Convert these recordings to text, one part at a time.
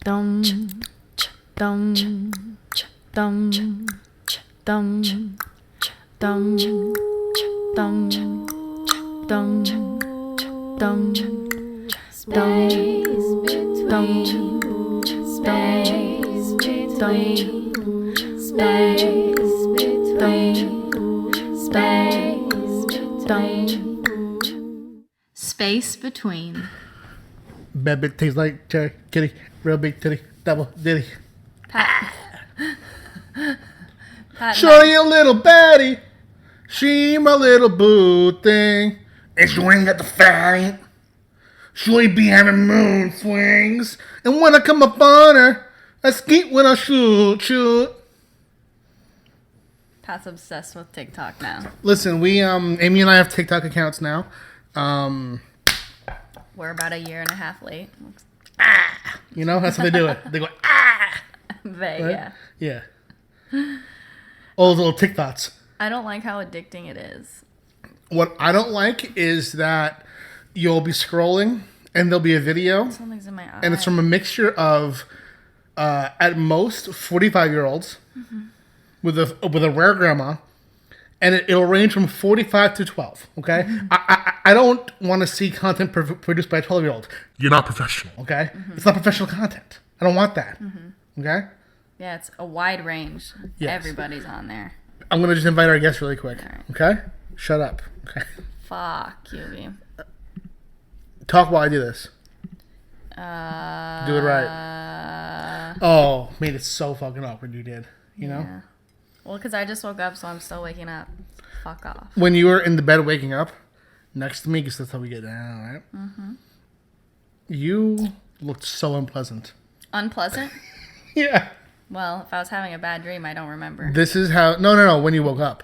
dum dum dum dum dum dum dum dum Space between, space between, space between, space between. Bad bit tastes like cherry, kitty, real big titty, double ditty. Pat. Pat Shorty a little baddie, she my little boo thing. And she ain't got the fatty. Shorty be having mood swings. And when I come up on her, I skeet when I shoot. Pat's obsessed with TikTok now. Listen, we Amy and I have TikTok accounts now. We're about a year and a half late. You know, that's how they do it. They go, ah! But Right? yeah. Yeah. All those little TikThots. I don't like how addicting it is. What I don't like is that you'll be scrolling and there'll be a video Something's in my eye. and it's from a mixture of, at most, 45-year-olds with a rare grandma, and it'll range from 45 to 12. Okay, I don't want to see content produced by a 12-year-old. You're not professional. Okay, it's not professional content. I don't want that. Okay, Yeah, it's a wide range. Yes. Everybody's on there. I'm gonna just invite our guest really quick. All right. Okay, shut up. Okay, Fuck you. talk while I do this. Do it right. Oh, made it so fucking awkward. You did. You know. Yeah. Well, because I just woke up, so I'm still waking up. Fuck off. When you were in the bed waking up next to me, because that's how we get down, right? You looked so unpleasant. Unpleasant? Yeah. Well, if I was having a bad dream, I don't remember. This is how... No. When you woke up.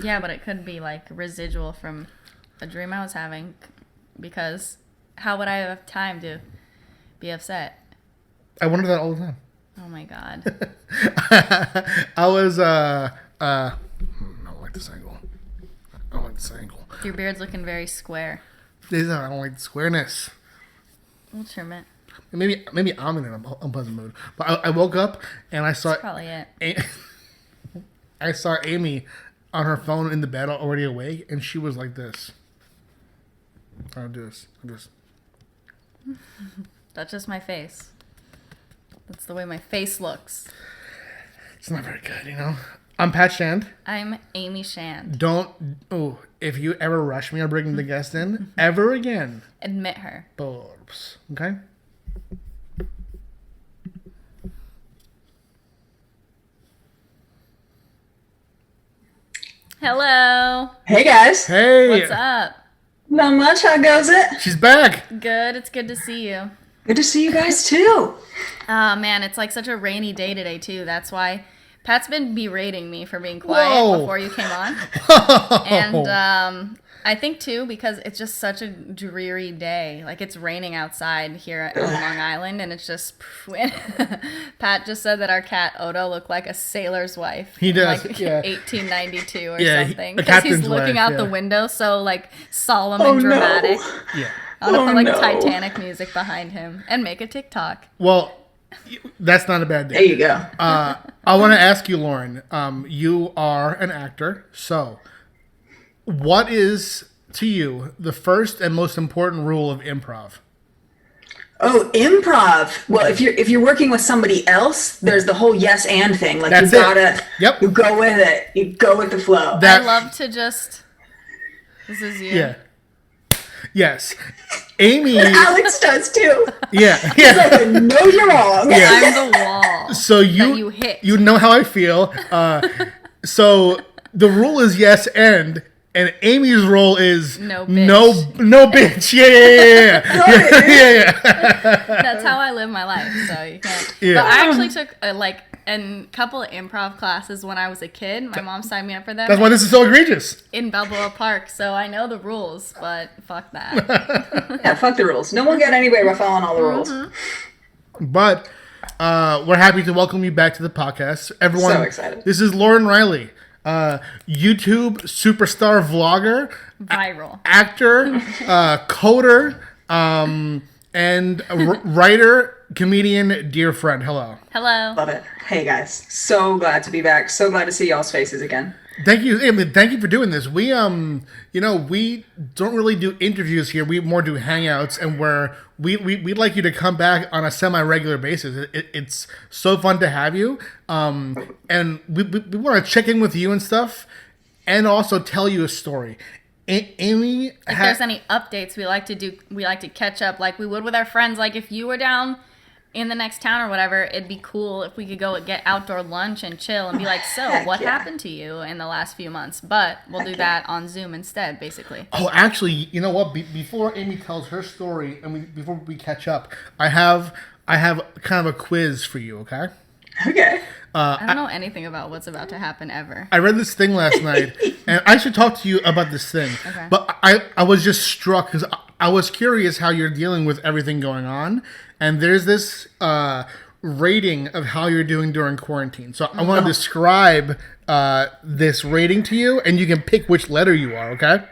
Yeah, but it could be like residual from a dream I was having, because how would I have time to be upset? I wonder that all the time. Oh my god. I was... I don't like this angle. I don't like this angle. Your beard's looking very square. I don't like the squareness. We'll trim it. Maybe I'm in an unpleasant mood. But I woke up and I saw... That's probably it. I saw Amy on her phone in the bed already awake, and she was like this. I'll do this. That's just my face. That's the way my face looks. It's not very good, you know? I'm Pat Shand. I'm Amy Shand. If you ever rush me on bringing the guest in, ever again. Admit her. Bulbs. Okay? Hello. Hey guys. Hey! What's up? Not much. How goes it? She's back! Good. It's good to see you. Good to see you guys too. Oh, man. It's like such a rainy day today, too. That's why Pat's been berating me for being quiet Whoa. before you came on. And I think, too, because it's just such a dreary day. Like, it's raining outside here on Long Island, and it's just... Pat just said that our cat, Odo, looked like a sailor's wife. He does, Like, yeah. 1892 or Yeah, something. a Because he's captain's looking wife, out the yeah. window so, like, solemn Oh, and no. dramatic. Yeah. I want to Oh, put, like, no. Titanic music behind him and make a TikTok. Well, that's not a bad There day. you go. I want to ask you, Lauren. You are an actor, so what is, to you, the first and most important rule of improv? Oh, improv. Well, if you're working with somebody else, there's the whole yes and thing. Like That's you it. gotta, Yep. you go with it. You go with the flow. That- I love to just... This is you. Yeah. Yes. Amy. Alex does too. Yeah. He's like, no, you're wrong. Yeah. I'm the wall. So that you hit. You know how I feel. So the rule is yes and Amy's role is No no bitch. Yeah. That's how I live my life, so you can't. Yeah. But I actually took a couple of improv classes when I was a kid. My mom signed me up for them That's why this is so egregious. in Balboa Park, so I know the rules, but fuck that. Yeah, fuck the rules. No one got anywhere by following all the rules. But we're happy to welcome you back to the podcast. Everyone, So excited. This is Lauren Reilly, YouTube superstar vlogger, Viral. actor, coder, And a writer, comedian, dear friend. Hello. Hello. Love it. Hey guys, so glad to be back. So glad to see y'all's faces again. Thank you. I mean, thank you for doing this. We we don't really do interviews here. We more do hangouts, and we'd like you to come back on a semi-regular basis. It's so fun to have you. And we want to check in with you and stuff, and also tell you a story. Amy, If there's any updates we like to catch up like we would with our friends. Like if you were down in the next town or whatever, it'd be cool if we could go get outdoor lunch and chill and be like, so what happened to you in the last few months? But we'll do that on Zoom instead, basically. Oh, actually, you know what? Before Amy tells her story, and before we catch up, I have kind of a quiz for you. Okay. Okay. I don't know anything about what's about to happen ever. I read this thing last night, and I should talk to you about this thing. Okay. But I was just struck because I was curious how you're dealing with everything going on, and there's this rating of how you're doing during quarantine. So I want to describe this rating to you, and you can pick which letter you are. Okay.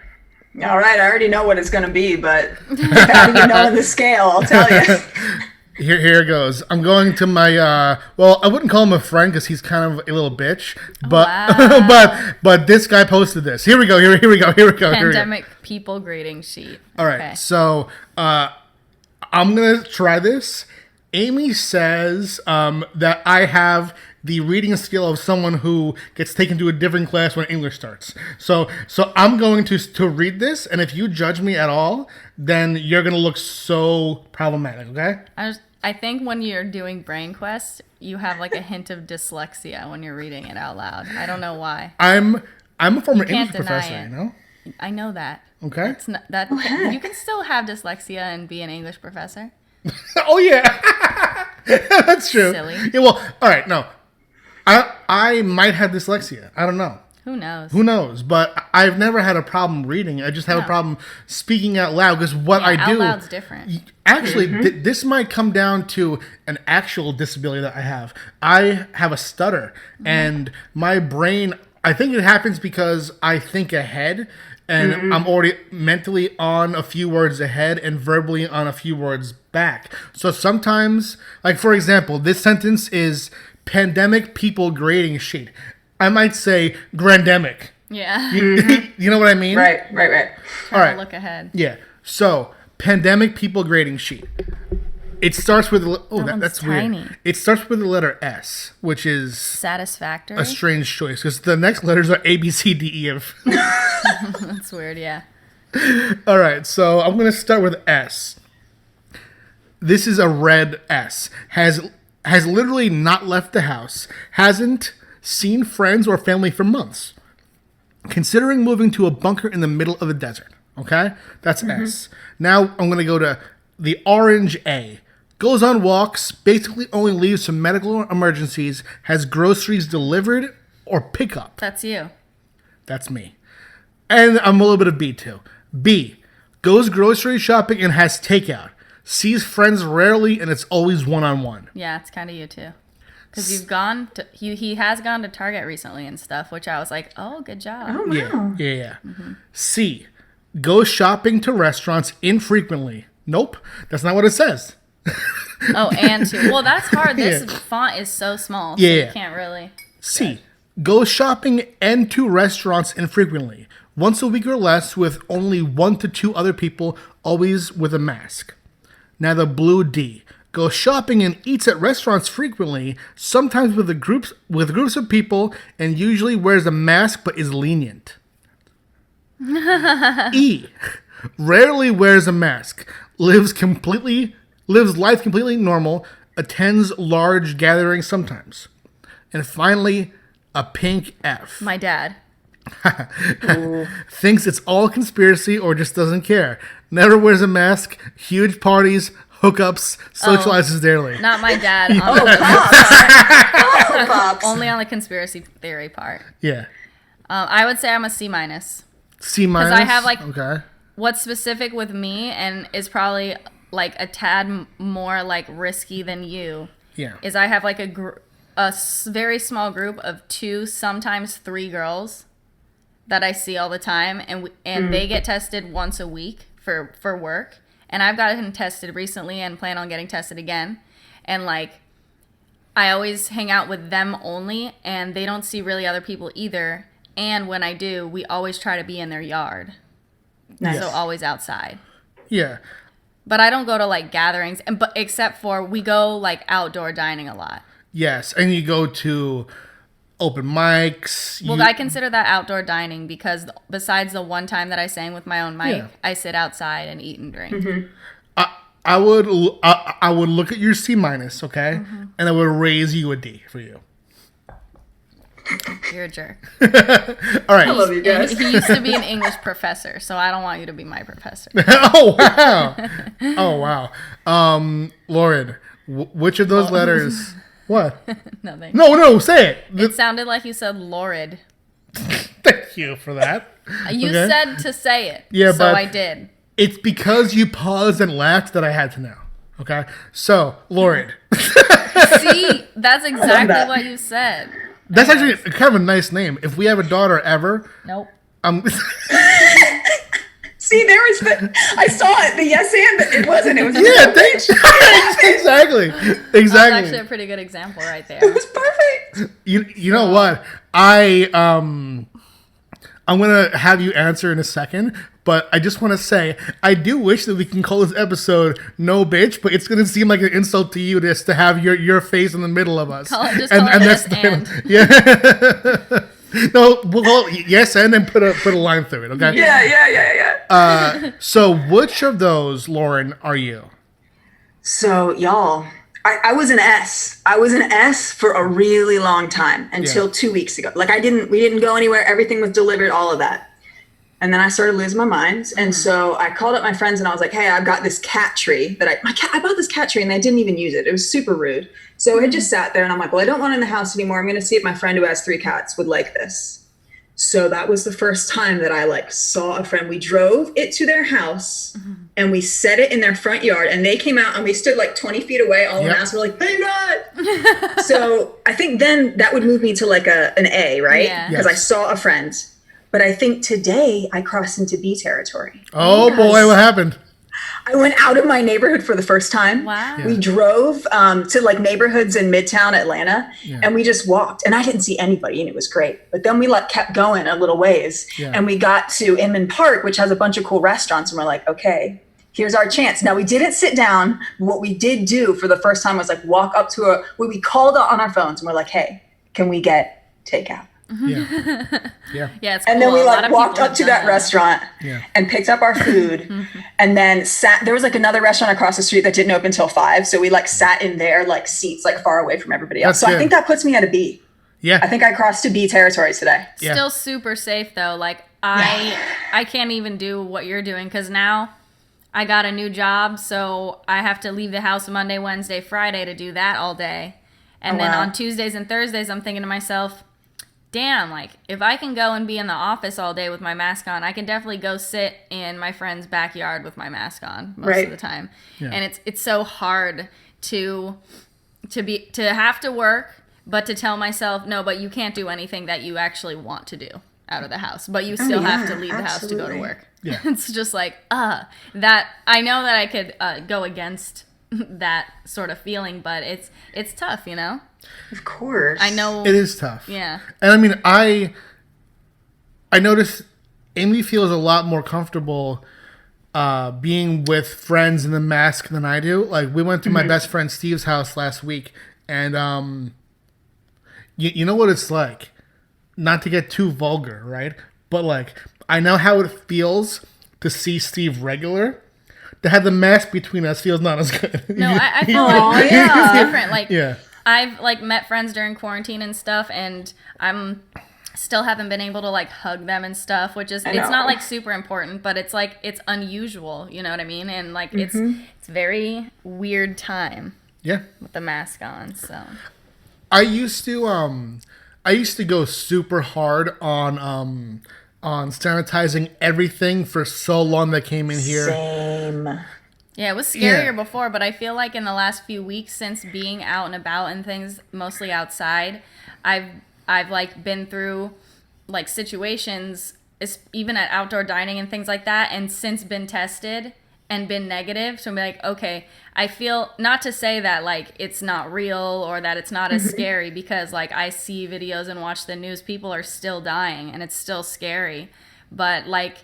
All right, I already know what it's going to be, but without even knowing the scale, I'll tell you. Here it goes. I'm going to my well, I wouldn't call him a friend because he's kind of a little bitch, but Wow. but this guy posted this. Here we go. Here we go. Pandemic people grading sheet. All right. Okay. So I'm gonna try this. Amy says that I have the reading skill of someone who gets taken to a different class when English starts. So I'm going to read this, and if you judge me at all, then you're gonna look so problematic. Okay. I think when you're doing Brain Quest, you have like a hint of dyslexia when you're reading it out loud. I don't know why. I'm a former can't English deny professor, it. you know? I know that. Okay. It's not that you can still have dyslexia and be an English professor. Oh yeah. That's true. Silly. Yeah, well, all right, no. I might have dyslexia. I don't know. Who knows? But I've never had a problem reading. I just have a No. problem speaking out loud because what I do Out loud's different. Actually, this might come down to an actual disability that I have. I have a stutter, and my brain, I think it happens because I think ahead, and I'm already mentally on a few words ahead and verbally on a few words back. So sometimes, like for example, this sentence is pandemic people grading sheet. I might say grandemic. Yeah. You know what I mean? Right. All right. Look ahead. Yeah. So, pandemic people grading sheet. It starts with one's that's tiny. weird. It starts with the letter S, which is Satisfactory. a strange choice because the next letters are A, B, C, D, E, F. That's weird. Yeah. All right. So I'm gonna start with S. This is a red S. Has literally not left the house. Hasn't seen friends or family for months. Considering moving to a bunker in the middle of the desert. Okay? That's S. Now I'm going to go to the orange A. Goes on walks, basically only leaves for medical emergencies, has groceries delivered or pickup. That's you. That's me. And I'm a little bit of B too. B. Goes grocery shopping and has takeout. Sees friends rarely and it's always one-on-one. Yeah, it's kind of you too. Because you've gone to, he has gone to Target recently and stuff, which I was like, oh, good job. Oh, wow. Yeah. C. Goes shopping to restaurants infrequently. Nope. That's not what it says. Oh, and two. Well, that's hard. This Yeah. font is so small, so Yeah. you can't really. C. Goes shopping and to restaurants infrequently. Once a week or less with only 1 to 2 other people, always with a mask. Now the blue D. Goes shopping and eats at restaurants frequently, sometimes with groups of people, and usually wears a mask but is lenient. E. Rarely wears a mask. Lives life completely normal. Attends large gatherings sometimes. And finally, a pink F. My dad. Thinks it's all conspiracy or just doesn't care. Never wears a mask. Huge parties, hookups, socializes daily. Not my dad. Pops. Only on the conspiracy theory part. Yeah. I would say I'm a C minus. C minus. I have, like- Okay. What's specific with me and is probably like a tad more like risky than you Yeah. is I have like a very small group of 2, sometimes 3 girls that I see all the time, and they get tested once a week for work, And I've gotten tested recently and plan on getting tested again. And like, I always hang out with them only, and they don't see really other people either. And when I do, we always try to be in their yard. Nice. So always outside. Yeah. But I don't go to like gatherings, but except for we go like outdoor dining a lot. Yes, and you go to open mics. Well, I consider that outdoor dining because besides the one time that I sang with my own mic, I sit outside and eat and drink. Mm-hmm. I would look at your C minus, okay, and I would raise you a D for you. You're a jerk. All right. I love you guys. He used to be an English professor, so I don't want you to be my professor. Oh wow! Oh wow! Lauren, which of those letters? What? Nothing. No, say it. It sounded like you said lurid. Thank you for that. You Okay. said to say it. Yeah, so but- I did. It's because you paused and laughed that I had to know. Okay, so Lauren, See, that's exactly that. what you said. that's actually kind of a nice name. If we have a daughter ever, Nope. See, there was I saw it, the yes and, but it wasn't. It was yeah, thanks. Exactly. That's actually a pretty good example right It there. was perfect. You know what? I'm gonna have you answer in a second, but I just want to say I do wish that we can call this episode "No Bitch," but it's gonna seem like an insult to you just to have your face in the middle of us. Call it yes and. Yeah. No, we'll call it yes and then put a line through it. Okay. Yeah. So which of those, Lauren, are you? So y'all, I was an S. I was an S for a really long time until 2 weeks ago. Like we didn't go anywhere. Everything was delivered, all of that. And then I started losing my mind. And so I called up my friends and I was like, hey, I've got this cat tree that I bought this cat tree and they didn't even use it. It was super rude. So it just sat there and I'm like, well, I don't want it in the house anymore. I'm going to see if my friend who has 3 cats would like this. So that was the first time that I like saw a friend. We drove it to their house and we set it in their front yard and they came out and we stood like 20 feet away. All of us were like, thank God. So I think then that would move me to like an A, right? Yeah. Because I saw a friend. But I think today I crossed into B territory. Oh boy, what happened? I went out of my neighborhood for the first time. Wow. We drove to like neighborhoods in Midtown Atlanta and we just walked and I didn't see anybody and it was great. But then we kept going a little ways and we got to Inman Park, which has a bunch of cool restaurants. And we're like, okay, here's our chance. Now we didn't sit down. What we did do for the first time was like walk up to we called on our phones and we're like, hey, can we get takeout? Yeah. Yeah. Yeah, it's And cool. then we A lot like of walked people up have to done that restaurant and picked up our food and then sat. There was like another restaurant across the street that didn't open till 5. So we like sat in their like seats, like far away from everybody else. That's So good. I think that puts me at a B. Yeah. I think I crossed to B territory today. Yeah. Still super safe though. Like I can't even do what you're doing because now I got a new job, so I have to leave the house Monday, Wednesday, Friday to do that all day. And then wow. on Tuesdays and Thursdays, I'm thinking to myself, damn, like if I can go and be in the office all day with my mask on, I can definitely go sit in my friend's backyard with my mask on most of the time. Yeah. And it's so hard to have to work, but to tell myself, no, but you can't do anything that you actually want to do out of the house, but you still have to leave the house to go to absolutely. work. Yeah. It's just like, that I know that I could go against that sort of feeling, but it's tough, you know? Of course. I know. It is tough. Yeah. And I mean, I noticed Amy feels a lot more comfortable being with friends in the mask than I do. Like we went to my best friend Steve's house last week, and you know what it's like. Not to get too vulgar, right? But like, I know how it feels to see Steve regular. To have the mask between us feels not as good. No, I feel like it's different. Like, Yeah. I've like met friends during quarantine and stuff, and I'm still haven't been able to like hug them and stuff, which is, it's know. not like super important, but it's like, it's unusual, you know what I mean? And like, it's very weird time Yeah. with the mask on, so. I used to go super hard on sanitizing everything for so long that came in here. Same. Yeah, it was scarier Yeah. before, but I feel like in the last few weeks since being out and about and things, mostly outside, I've like been through like situations, even at outdoor dining and things like that, and since been tested, and been negative. So I'm like, okay, I feel, not to say that like it's not real or that it's not as scary, because like I see videos and watch the news, people are still dying and it's still scary. But like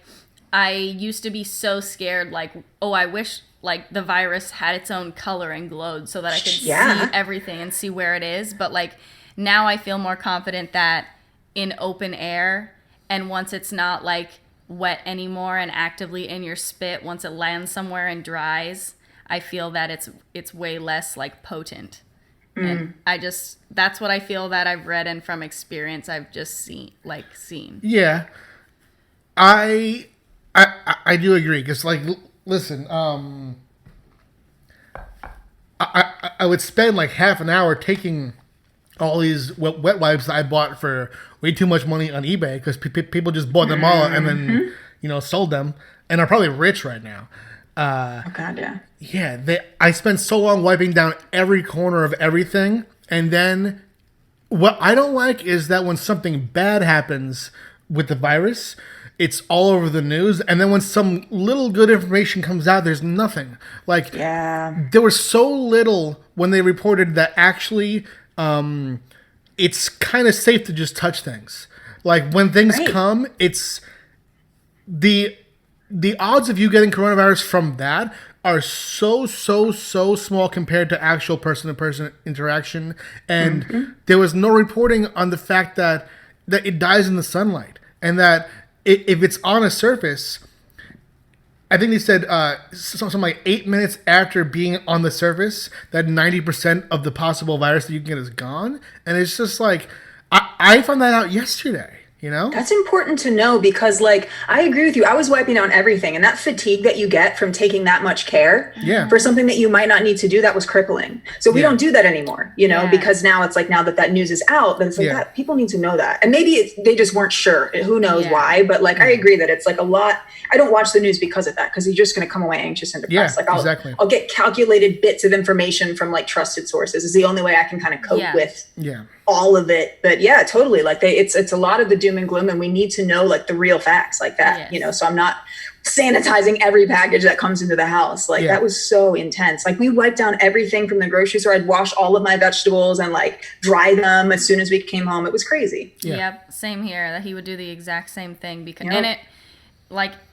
I used to be so scared, like, oh, I wish like the virus had its own color and glowed so that I could see everything and see where it is. But like now I feel more confident that in open air, and once it's not like wet anymore and actively in your spit, once it lands somewhere and dries, I feel that it's way less like potent. And that's what I feel that I've read, and from experience I've just seen. Yeah. I do agree, because like, listen, I would spend like half an hour taking all these wet wipes that I bought for way too much money on eBay, because people just bought them all and then sold them, and are probably rich right now. Oh God, yeah. Yeah, I spent so long wiping down every corner of everything, and then what I don't like is that when something bad happens with the virus, it's all over the news, and then when some little good information comes out, there's nothing. Like, there was so little when they reported that actually it's kind of safe to just touch things. Like, when things come, it's the odds of you getting coronavirus from that are so small compared to actual person-to-person interaction. And there was no reporting on the fact that it dies in the sunlight, and that if it's on a surface, I think they said something like 8 minutes after being on the surface, that 90% of the possible virus that you can get is gone. And it's just like, I found that out yesterday. That's important to know, because like I agree with you. I was wiping down everything, and that fatigue that you get from taking that much care for something that you might not need to do, that was crippling. So we don't do that anymore, because now it's like, now that news is out, then it's like that people need to know that. And maybe they just weren't sure. Who knows why? But like I agree that it's like a lot. I don't watch the news because of that, because you're just going to come away anxious and depressed. I'll get calculated bits of information from like trusted sources. Is the only way I can kind of cope with all of it. But yeah, totally. Like it's a lot of the doom and gloom, and we need to know like the real facts like that, so I'm not sanitizing every package that comes into the house. Like that was so intense. Like we wiped down everything from the grocery store. I'd wash all of my vegetables and like dry them as soon as we came home. It was crazy. Yep. Same here, that he would do the exact same thing, because and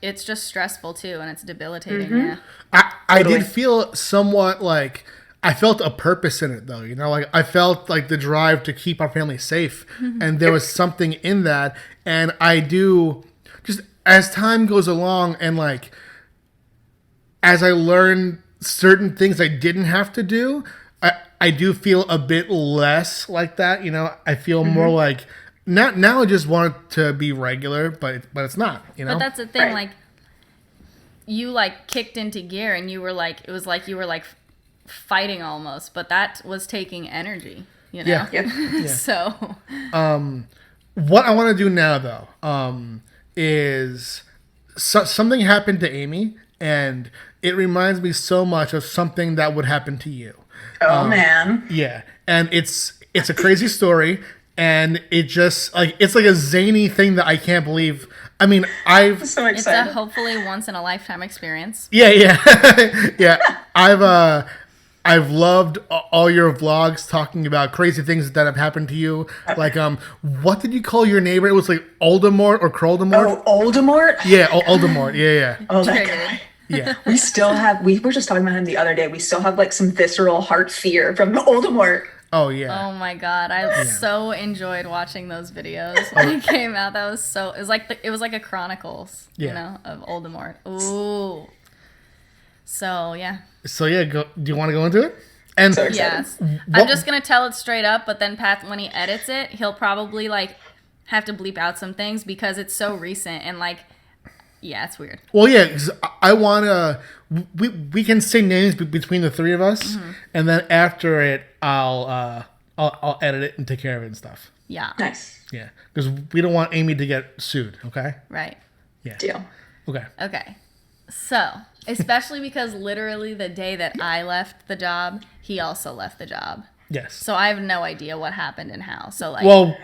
it's just stressful too, and it's debilitating. I did feel somewhat like, I felt a purpose in it, though. Like I felt like the drive to keep our family safe, and there was something in that. And I do, just as time goes along, and like as I learn certain things I didn't have to do, I do feel a bit less like that. I feel more like now I just want it to be regular, but it's not. But that's the thing, like you like kicked into gear, and you were like, it was like you were like fighting almost, but that was taking energy, So what I want to do now, though, is something happened to Amy, and it reminds me so much of something that would happen to you. Man, and it's a crazy story, and it just like, it's like a zany thing that I can't believe. I mean, I'm so excited. It's a hopefully once in a lifetime experience. Yeah. I've loved all your vlogs talking about crazy things that have happened to you. Like, what did you call your neighbor? It was like Oldemort or Kroldemort? Oh, Oldemort? Yeah, Oldemort. Yeah. Oh, that guy. Yeah. We were just talking about him the other day. We still have like some visceral heart fear from the Oldemort. Oh, yeah. Oh, my God. I so enjoyed watching those videos when it came out. That was so... It was like a Chronicles, of Oldemort. Ooh. So, yeah. Do you want to go into it? And so yes. I'm just going to tell it straight up, but then Pat, when he edits it, he'll probably, like, have to bleep out some things because it's so recent and, like, yeah, it's weird. Well, yeah, because I want to... We can say names between the three of us, and then after it, I'll edit it and take care of it and stuff. Yeah. Nice. Yeah, because we don't want Amy to get sued, okay? Right. Yeah. Deal. Okay. So, especially because literally the day that I left the job, he also left the job. Yes. So I have no idea what happened and how. So like, well,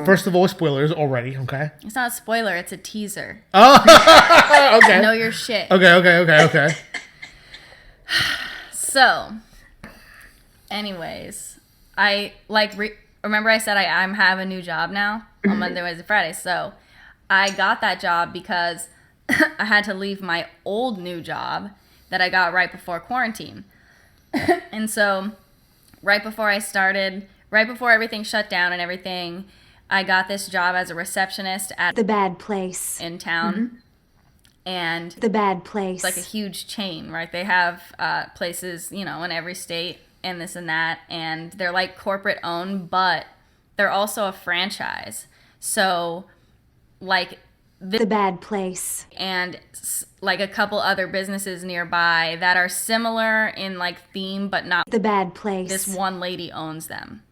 first of all, spoilers already. Okay. It's not a spoiler. It's a teaser. Oh, okay. Know your shit. Okay. So, anyways, I remember I said I'm have a new job now on Monday, Wednesday, Friday. So I got that job because I had to leave my old new job that I got right before quarantine. And so right before everything shut down and everything, I got this job as a receptionist at The Bad Place. in town. And The Bad Place. it's like a huge chain, right? They have places, in every state and this and that. And they're like corporate owned, but they're also a franchise. So like The Bad Place. and like a couple other businesses nearby that are similar in like theme, but not. The Bad Place. This one lady owns them.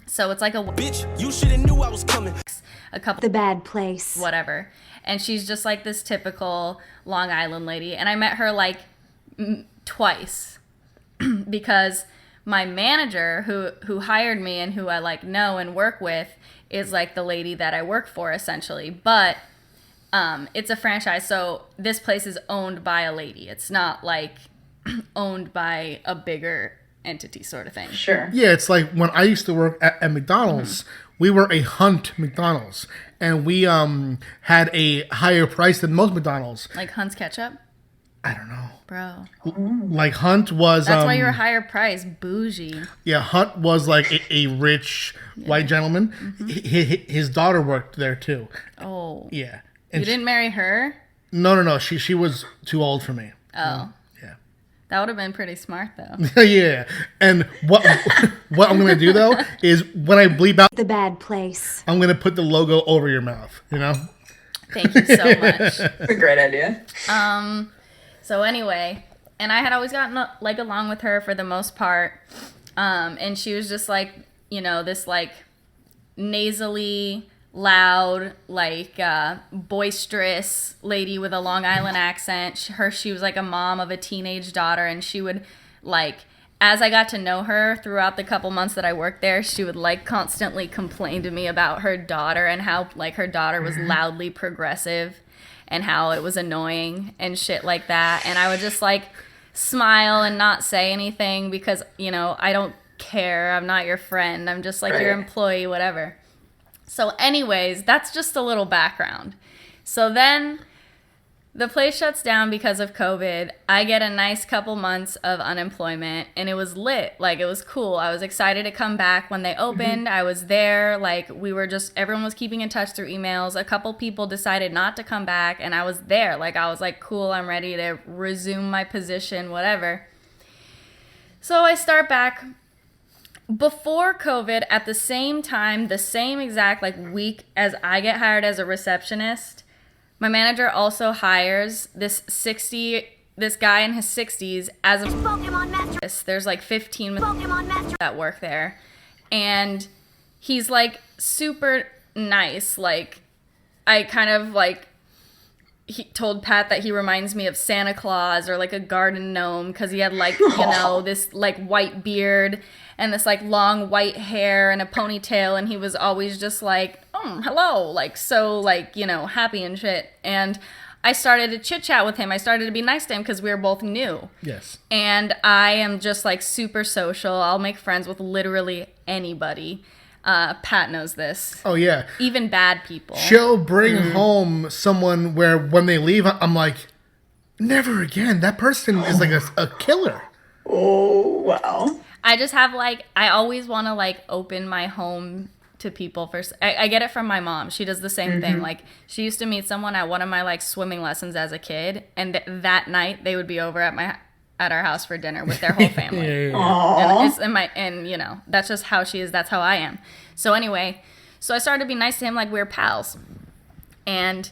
So it's like Bitch, you shoulda knew I was coming. a couple The Bad Place. whatever. And she's just like this typical Long Island lady. And I met her like twice because my manager who hired me and who I like know and work with is like the lady that I work for essentially. But it's a franchise, so this place is owned by a lady. It's not like owned by a bigger entity sort of thing. Sure. Yeah, it's like when I used to work at McDonald's, we were a Hunt McDonald's, and we had a higher price than most McDonald's. Like Hunt's Ketchup? I don't know. Bro. Like Hunt was That's why you're higher price, bougie. yeah, Hunt was like a rich white gentleman. His daughter worked there too. Oh. Yeah. You And didn't marry her? no. She was too old for me. Oh. Yeah. That would have been pretty smart though. Yeah. And what I'm gonna do though is when I bleep out, The Bad Place. I'm gonna put the logo over your mouth. Thank you so much. That's a great idea. So anyway, and I had always gotten like along with her for the most part. And she was just like, this like nasally, loud, like boisterous lady with a Long Island accent. She was like a mom of a teenage daughter, and she would like, as I got to know her throughout the couple months that I worked there, she would like constantly complain to me about her daughter and how like her daughter was loudly progressive and how it was annoying and shit like that. And I would just like smile and not say anything because, I don't care. I'm not your friend. I'm just like your employee, whatever. So anyways, that's just a little background. So then the place shuts down because of COVID. I get a nice couple months of unemployment, and it was lit. Like, it was cool. I was excited to come back when they opened. I was there. Like, everyone was keeping in touch through emails. A couple people decided not to come back, and I was there. Like, I was like, cool, I'm ready to resume my position, whatever. So I start back before COVID, at the same time, the same exact like week as I get hired as a receptionist. My manager also hires this guy in his 60s as a Pokemon Master. There's like 15 that work there. And he's like super nice. Like, I kind of like, he told Pat that he reminds me of Santa Claus or like a garden gnome because he had like, this like white beard and this like long white hair and a ponytail, and he was always just like, hello, like so like, happy and shit. And I started to chit chat with him. I started to be nice to him because we were both new. Yes. And I am just like super social. I'll make friends with literally anybody. Pat knows this. Oh yeah. Even bad people. She'll bring home someone where when they leave, I'm like, never again. That person is like a killer. Oh, wow. I just have like, I always want to like open my home to people first. I get it from my mom. She does the same thing. Like, she used to meet someone at one of my like swimming lessons as a kid, and that night they would be over at our house for dinner with their whole family. And that's just how she is. That's how I am. So anyway, so I started to be nice to him like we were pals. And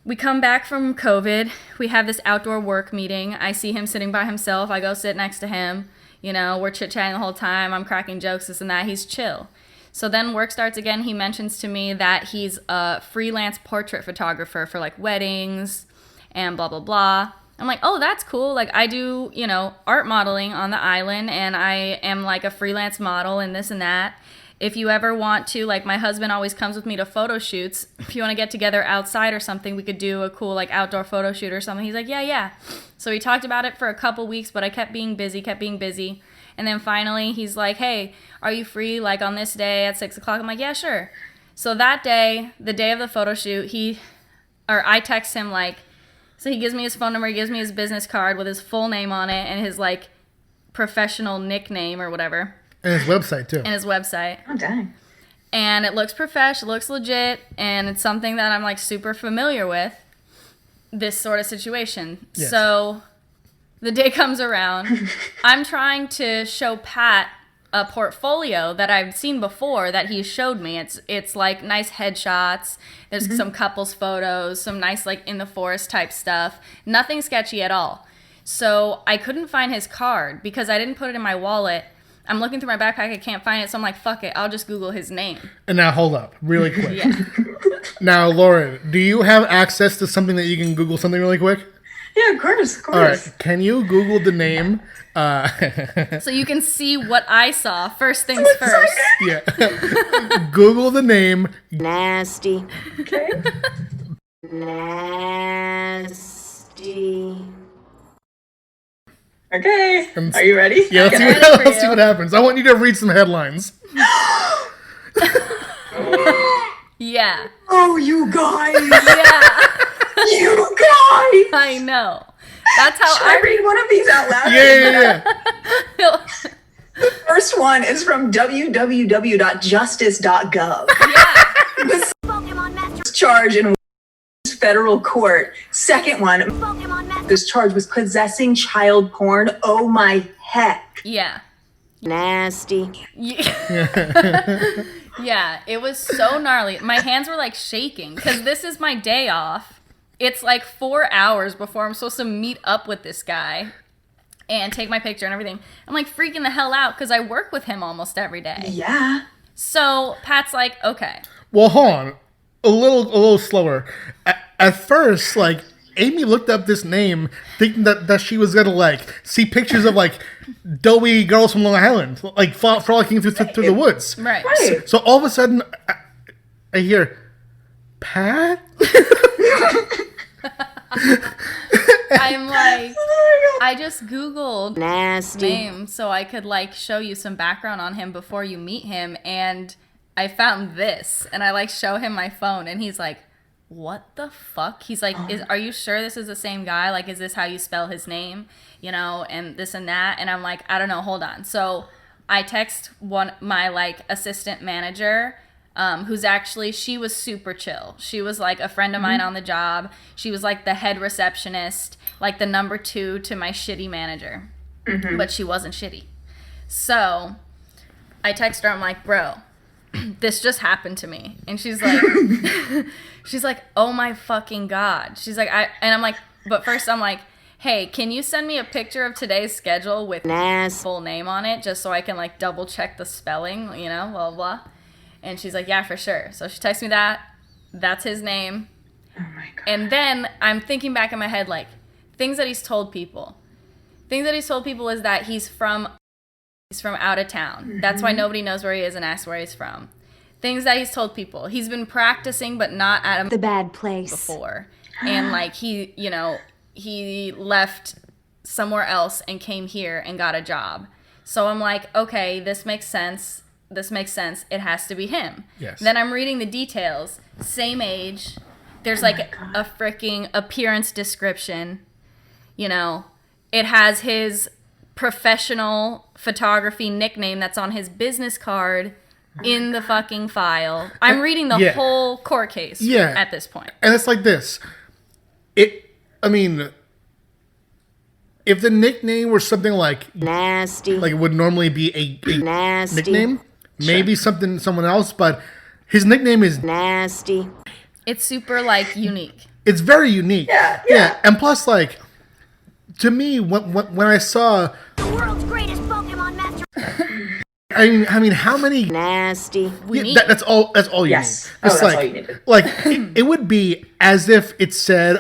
we come back from COVID. We have this outdoor work meeting. I see him sitting by himself. I go sit next to him. We're chit-chatting the whole time. I'm cracking jokes, this and that. He's chill. So then work starts again. He mentions to me that he's a freelance portrait photographer for like weddings and blah, blah, blah. I'm like, oh, that's cool. Like, I do, art modeling on the island, and I am like a freelance model and this and that. If you ever want to, like, my husband always comes with me to photo shoots. If you want to get together outside or something, we could do a cool like outdoor photo shoot or something. He's like, yeah. So we talked about it for a couple weeks, but I kept being busy. And then finally he's like, hey, are you free like on this day at 6 o'clock? I'm like, yeah, sure. So that day, the day of the photo shoot, I text him like, so he gives me his phone number, he gives me his business card with his full name on it and his like professional nickname or whatever. And his website too. Oh, dang. And it looks professional, looks legit, and it's something that I'm like super familiar with, this sort of situation. Yes. So the day comes around, I'm trying to show Pat a portfolio that I've seen before that he showed me. It's like nice headshots, there's some couples photos, some nice like in the forest type stuff, nothing sketchy at all. So I couldn't find his card because I didn't put it in my wallet. I'm looking through my backpack, I can't find it, so I'm like, fuck it, I'll just Google his name. And now hold up, really quick. Yeah. Now, Lauren, do you have access to something that you can Google something really quick? Yeah, of course. All right, can you Google the name? So you can see what I saw. First things first. Yeah. Google the name. Nasty. Okay. Nasty. Okay. Are you ready? Yeah, let's, I'm see ready what, for let's see you. what happens. I want you to read some headlines. Yeah. Oh, you guys. Yeah. You guys. I know. That's how Should I read one of these out loud? Yeah. The first one is from www.justice.gov. This charge in federal court. Second one, this charge was possessing child porn. Oh my heck. Yeah. Nasty. Yeah, it was so gnarly. My hands were like shaking because this is my day off. It's like 4 hours before I'm supposed to meet up with this guy and take my picture and everything. I'm like freaking the hell out because I work with him almost every day. Yeah. So Pat's like, okay. Well, hold on. A little slower. At first, like, Amy looked up this name thinking that she was gonna like see pictures of like doughy girls from Long Island, like frolicking through the woods. Right. Right. So all of a sudden, I hear Pat. I'm like, I just Googled Nasty. name so I could like show you some background on him before you meet him, and I found this, and I like show him my phone, and he's like, what the fuck? He's like, are you sure this is the same guy? Like, is this how you spell his name? You know, and this and that. And I'm like, I don't know, hold on. So I text my like assistant manager, who's actually, she was super chill. She was like a friend of mine on the job. She was like the head receptionist, like the number 2 to my shitty manager. But she wasn't shitty. So I text her, I'm like, bro, this just happened to me. And she's like, oh my fucking God. She's like, and I'm like, but first I'm like, hey, can you send me a picture of today's schedule with Nasty. full name on it just so I can like double check the spelling, you know, blah, blah, blah. And she's like, yeah, for sure. So she texts me that. That's his name. Oh my God. And then I'm thinking back in my head, like, things that he's told people. Things that he's told people is that he's from out of town. That's why nobody knows where he is and asks where he's from. Things that he's told people. He's been practicing, but not at a The bad place. before. And like he, you know, he left somewhere else and came here and got a job. So I'm like, okay, this makes sense. This makes sense. It has to be him. Yes. Then I'm reading the details. Same age. There's like a freaking appearance description. You know, it has his professional photography nickname that's on his business card in the fucking file. I'm reading the whole court case at this point. And it's like this. I mean, if the nickname were something like Nasty. it would normally be a Nasty. nickname, maybe someone else, but his nickname is Nasty. It's super like unique. it's very unique. Yeah. And plus, like, to me, when I saw, The world's greatest Pokemon master. I mean, how many? Nasty. That's all you Yes. need. Oh, It's that's all you needed. Like it would be as if it said,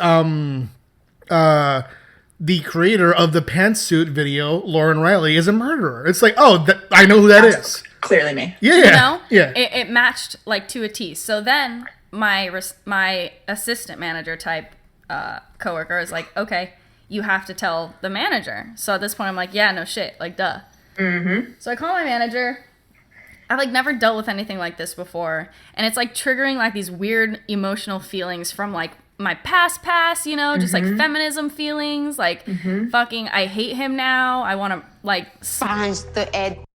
the creator of the pantsuit video, Lauren Reilly, is a murderer. It's like, oh, I know who that is. Clearly me. Yeah, You know? yeah. It matched like to a T. So then my assistant manager type coworker is like, okay, you have to tell the manager. So at this point, I'm like, yeah, no shit. Like, duh. Mm-hmm. So I call my manager. I've like never dealt with anything like this before. And it's like triggering like these weird emotional feelings from like my past, you know, just like feminism feelings. Like fucking, I hate him now. I want to like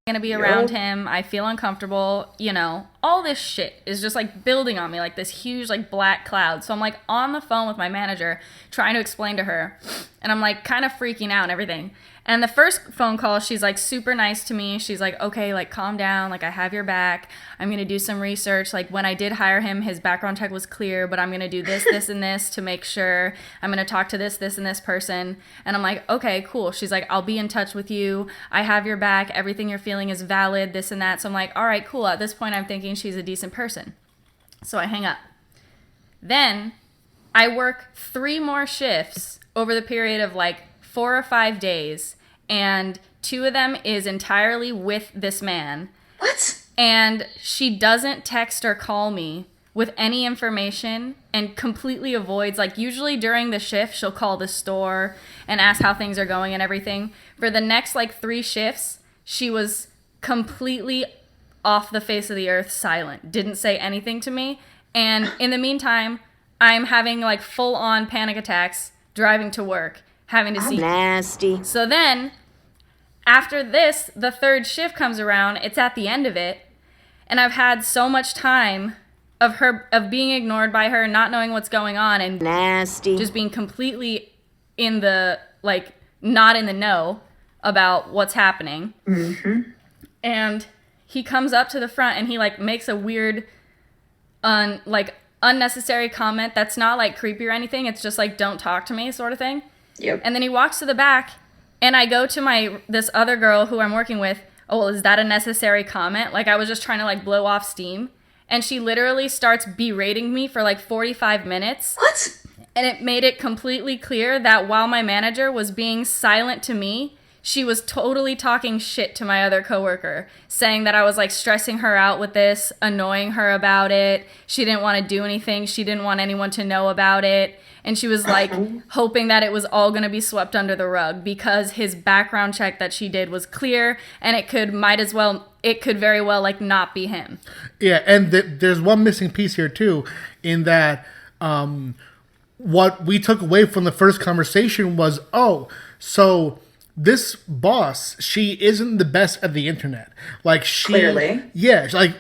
gonna be around him. I feel uncomfortable, you know. All this shit is just like building on me like this huge like black cloud. So I'm like on the phone with my manager trying to explain to her, and I'm like kind of freaking out and everything. And the first phone call, she's like super nice to me. She's like, okay, like calm down, like I have your back. I'm gonna do some research. Like when I did hire him, his background check was clear, but I'm gonna do this, this, and this to make sure. I'm gonna talk to this, and this person. And I'm like, okay, cool. She's like, I'll be in touch with you. I have your back. Everything you're feeling is valid, this and that. So I'm like, all right, cool. At this point, I'm thinking she's a decent person. So I hang up. Then I work 3 more shifts over the period of like 4 or 5 days, and 2 of them is entirely with this man. What? And she doesn't text or call me with any information and completely avoids, like usually during the shift, she'll call the store and ask how things are going and everything. For the next like 3 shifts, she was completely off the face of the earth, silent, didn't say anything to me. And in the meantime, I'm having like full on panic attacks driving to work, having to see. Nasty. So then, after this, the 3rd shift comes around. It's at the end of it, and I've had so much time of being ignored by her, not knowing what's going on, and Nasty. just being completely in the like not in the know about what's happening. Mm-hmm. And he comes up to the front and he like makes a weird, unnecessary comment that's not like creepy or anything. It's just like don't talk to me sort of thing. Yep. And then he walks to the back, and I go to this other girl who I'm working with. Oh, well, is that a necessary comment? Like, I was just trying to, like, blow off steam. And she literally starts berating me for, like, 45 minutes. What? And it made it completely clear that while my manager was being silent to me, she was totally talking shit to my other coworker, saying that I was, like, stressing her out with this, annoying her about it. She didn't want to do anything. She didn't want anyone to know about it. And she was like hoping that it was all going to be swept under the rug because his background check that she did was clear, and it could very well like not be him. Yeah, and there's one missing piece here too, in that what we took away from the first conversation was, so this boss, she isn't the best at the internet. Like Clearly. Yeah, like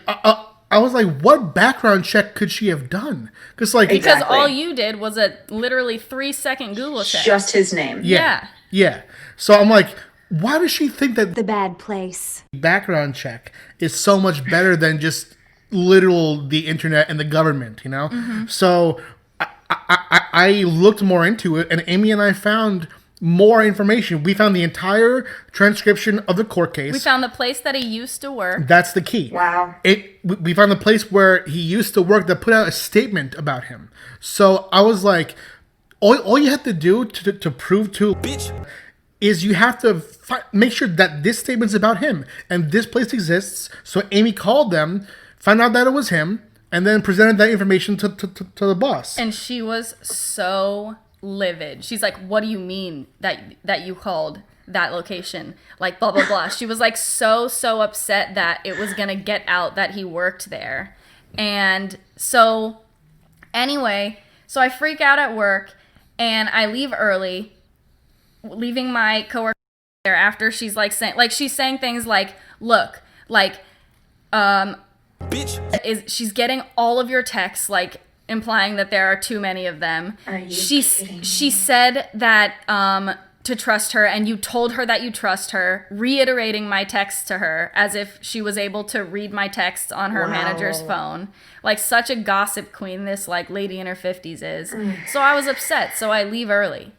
I was like, what background check could she have done? Because Because all you did was a literally 3-second Google check. Just his name. Yeah. So I'm like, why does she think that The bad place. background check is so much better than just literal the internet and the government, you know? Mm-hmm. So I looked more into it, and Amy and I found more information. We found the entire transcription of the court case. We found the place that he used to work. That's the key. Wow. We found the place where he used to work that put out a statement about him. So I was like, all you have to do to prove to Bitch. is you have to make sure that this statement's about him and this place exists. So Amy called them, found out that it was him, and then presented that information to the boss. And she was so livid. She's like, what do you mean that you called that location? Like, blah, blah, blah. She was like so upset that it was going to get out that he worked there. And so anyway, so I freak out at work and I leave early, leaving my coworker there after she's like saying things like, look, like, Bitch. she's getting all of your texts, like implying that there are too many of them. Are you She said that to trust her, and you told her that you trust her, reiterating my text to her as if she was able to read my texts on her manager's phone. Like such a gossip queen this like lady in her 50s is. So I was upset, so I leave early.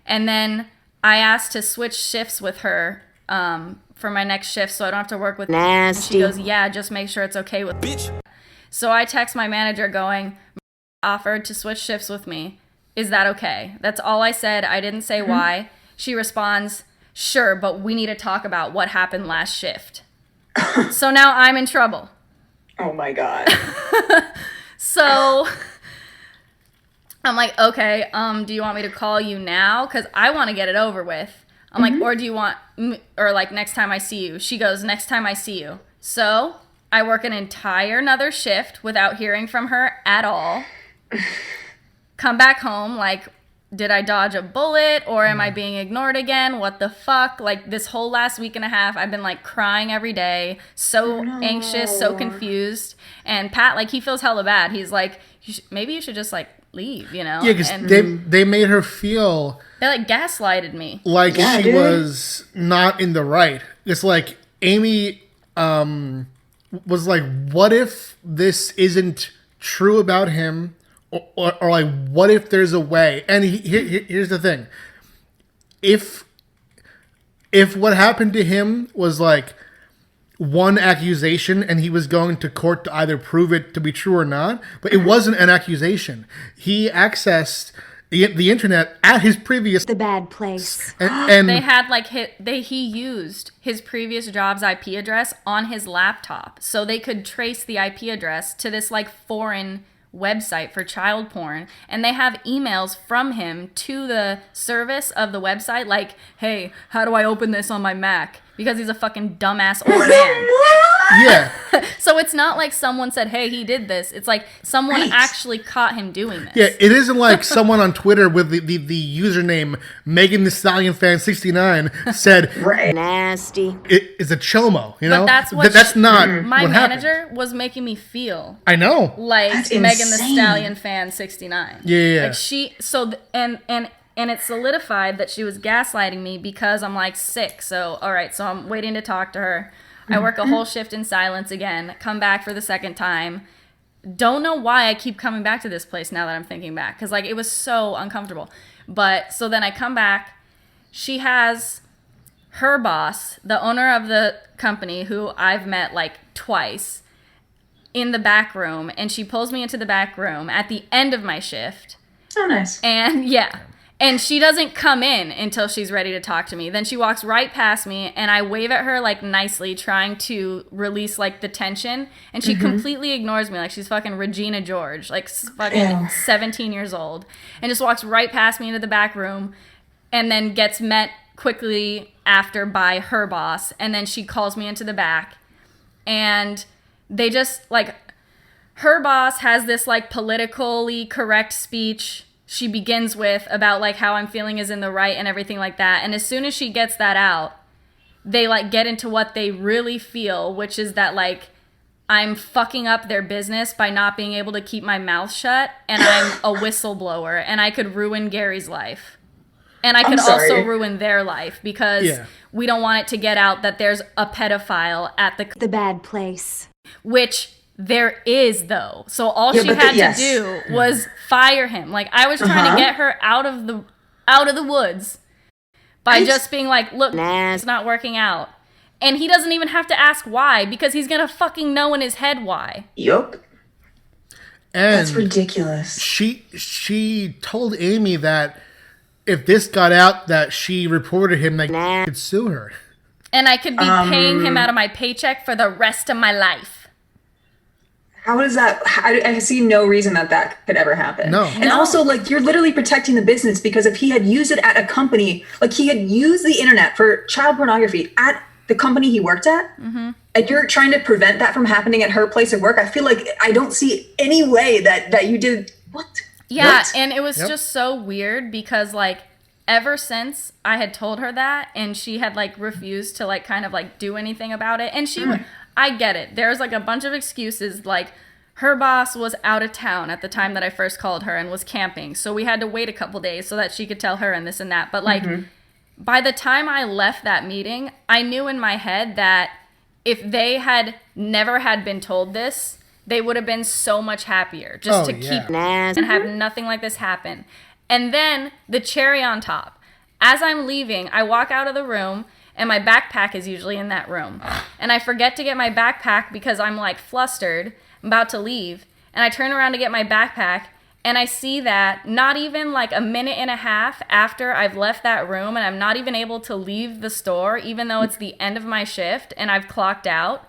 And then I asked to switch shifts with her for my next shift so I don't have to work with Nasty. And she goes, yeah, just make sure it's okay with Bitch. So I text my manager going, offered to switch shifts with me. Is that okay? That's all I said. I didn't say why. She responds, sure, but we need to talk about what happened last shift. So now I'm in trouble. Oh my God. So I'm like, okay, do you want me to call you now? Because I want to get it over with. I'm like, or do you want, or like next time I see you? She goes, next time I see you. So I work an entire another shift without hearing from her at all. Come back home, like, did I dodge a bullet or am I being ignored again? What the fuck? Like, this whole last week and a half, I've been like crying every day, so anxious, so confused. And Pat, like, he feels hella bad. He's like, maybe you should just like leave, you know? Yeah, because they made her feel they like gaslighted me. like she was not in the right. It's like Amy was like, what if this isn't true about him? Or like, what if there's a way? And here's the thing. If what happened to him was like one accusation and he was going to court to either prove it to be true or not, but it wasn't an accusation. He accessed the internet at his previous... The bad place. And They had like he used his previous job's IP address on his laptop so they could trace the IP address to this like foreign website for child porn, and they have emails from him to the service of the website like, hey, how do I open this on my Mac? Because he's a fucking dumbass old man. yeah. So it's not like someone said, hey, he did this. It's like someone actually caught him doing this. Yeah, it isn't like someone on Twitter with the username Megan the Stallion Fan 69 said Nasty. it is a chomo, you know? But that's what that's not my what manager happened. was making me feel. I know. Like That's Megan the insane. Stallion Fan 69. Yeah. Like she and it solidified that she was gaslighting me because I'm like sick. So all right, so I'm waiting to talk to her. I work a whole shift in silence again, come back for the second time. Don't know why I keep coming back to this place now that I'm thinking back, because like it was so uncomfortable. But so then I come back, she has her boss, the owner of the company who I've met like twice, in the back room, and she pulls me into the back room at the end of my shift. So nice. And yeah. And she doesn't come in until she's ready to talk to me. Then she walks right past me, and I wave at her, like, nicely, trying to release, like, the tension. And she completely ignores me, like she's fucking Regina George, like, fucking 17 years old. And just walks right past me into the back room, and then gets met quickly after by her boss. And then she calls me into the back. And they just, like, her boss has this, like, politically correct speech she begins with about like how I'm feeling is in the right and everything like that. And as soon as she gets that out, they like get into what they really feel, which is that like I'm fucking up their business by not being able to keep my mouth shut, and I'm a whistleblower and I could ruin Gary's life. And I could also ruin their life because we don't want it to get out that there's a pedophile at The bad place. which there is, though. So all she had to do was fire him. Like, I was trying to get her out of the woods by just being like, look, it's not working out. And he doesn't even have to ask why, because he's gonna fucking know in his head why. Yup. And That's ridiculous. She told Amy that if this got out, that she reported him, that could sue her. And I could be paying him out of my paycheck for the rest of my life. How is that? I see no reason that could ever happen. No. And also, like, you're literally protecting the business, because if he had used it at a company, like he had used the internet for child pornography at the company he worked at, and you're trying to prevent that from happening at her place of work, I feel like I don't see any way that you did. What? Yeah, What? and it was just so weird because, like, ever since I had told her that, and she had, like, refused to, like, kind of, like, do anything about it, and she would... I get it. There's like a bunch of excuses, like her boss was out of town at the time that I first called her and was camping. So we had to wait a couple days so that she could tell her and this and that. But like by the time I left that meeting, I knew in my head that if they had never had been told this, they would have been so much happier just to keep and have nothing like this happen. And then the cherry on top, as I'm leaving, I walk out of the room, and my backpack is usually in that room. And I forget to get my backpack because I'm like flustered, I'm about to leave. And I turn around to get my backpack, and I see that not even like a minute and a half after I've left that room, and I'm not even able to leave the store, even though it's the end of my shift and I've clocked out,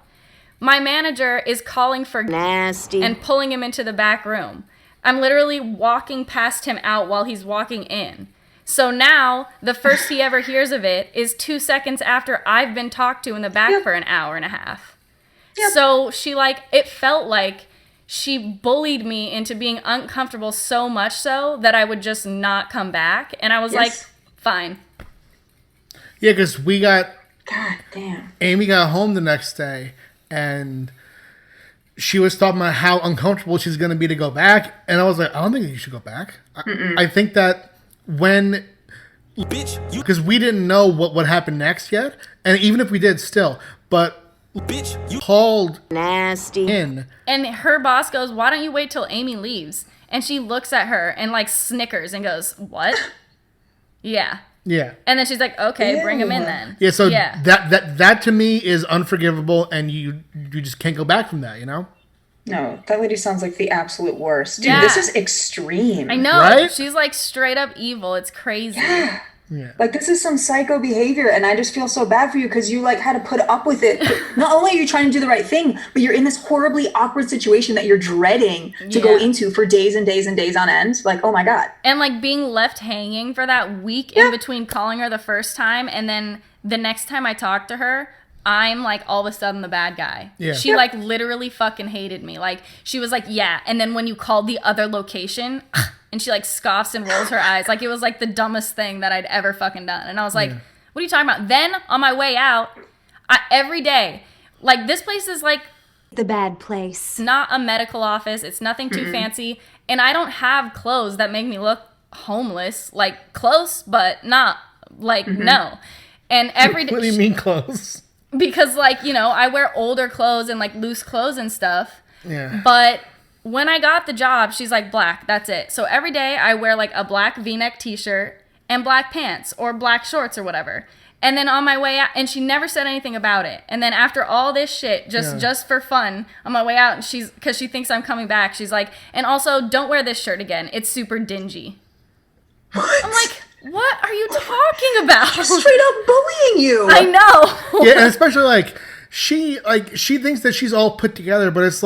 my manager is calling for Nasty. and pulling him into the back room. I'm literally walking past him out while he's walking in. So now the first he ever hears of it is 2 seconds after I've been talked to in the back for an hour and a half. So she it felt like she bullied me into being uncomfortable so much so that I would just not come back. And I was like, fine. Yeah, because God damn. Amy got home the next day and she was talking about how uncomfortable she's going to be to go back. And I was like, I don't think you should go back. I think that because we didn't know what would happen next yet. And even if we did still, but you called Nasty. in. And her boss goes, why don't you wait till Amy leaves? And she looks at her and snickers and goes, what? Yeah. Yeah. And then she's like, okay, bring him in then. Yeah, so that to me is unforgivable, and you just can't go back from that, you know? No, that lady sounds like the absolute worst. Dude, Yeah. this is extreme. I know. Right? She's straight up evil. It's crazy. Yeah. This is some psycho behavior, and I just feel so bad for you because you had to put up with it. Not only are you trying to do the right thing, but you're in this horribly awkward situation that you're dreading to go into for days and days and days on end. Oh my God. And being left hanging for that week in between calling her the first time and then the next time I talked to her, I'm all of a sudden the bad guy. Yeah. She literally fucking hated me. She was yeah. And then when you called the other location and she scoffs and rolls her eyes. It was the dumbest thing that I'd ever fucking done. And I was like, what are you talking about? Then on my way out, every day, this place is The bad place. not a medical office. It's nothing too fancy. And I don't have clothes that make me look homeless. Close, but not no. And every day. What do you mean clothes? Because I wear older clothes and loose clothes and stuff. Yeah. But when I got the job, she's black, that's it. So every day I wear a black V-neck t-shirt and black pants or black shorts or whatever. And then on my way out, and she never said anything about it. And then after all this shit, just for fun, on my way out, and because she thinks I'm coming back, she's and also don't wear this shirt again. It's super dingy. What? I'm what are you talking about? She's straight up bullying you. I know. Yeah, and especially she thinks that she's all put together, but it's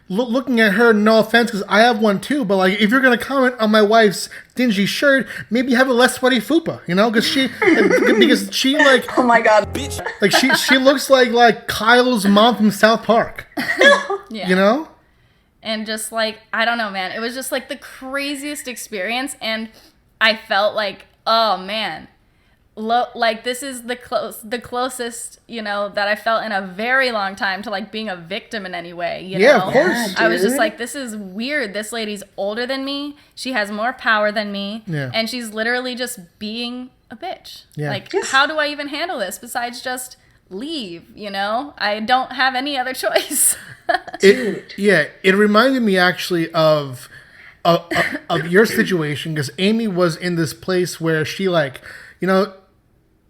looking at her, no offense, because I have one too, but if you're gonna comment on my wife's dingy shirt, maybe have a less sweaty fupa, you know, because she Oh my God. she looks like Kyle's mom from South Park. Yeah. You know? And just I don't know, man. It was just the craziest experience, and I felt oh man, this is the closest, that I felt in a very long time to being a victim in any way. You know? Of course. I was just this is weird. This lady's older than me. She has more power than me, and she's literally just being a bitch. Yeah. How do I even handle this besides just leave? I don't have any other choice. It reminded me actually of your situation, because Amy was in this place where she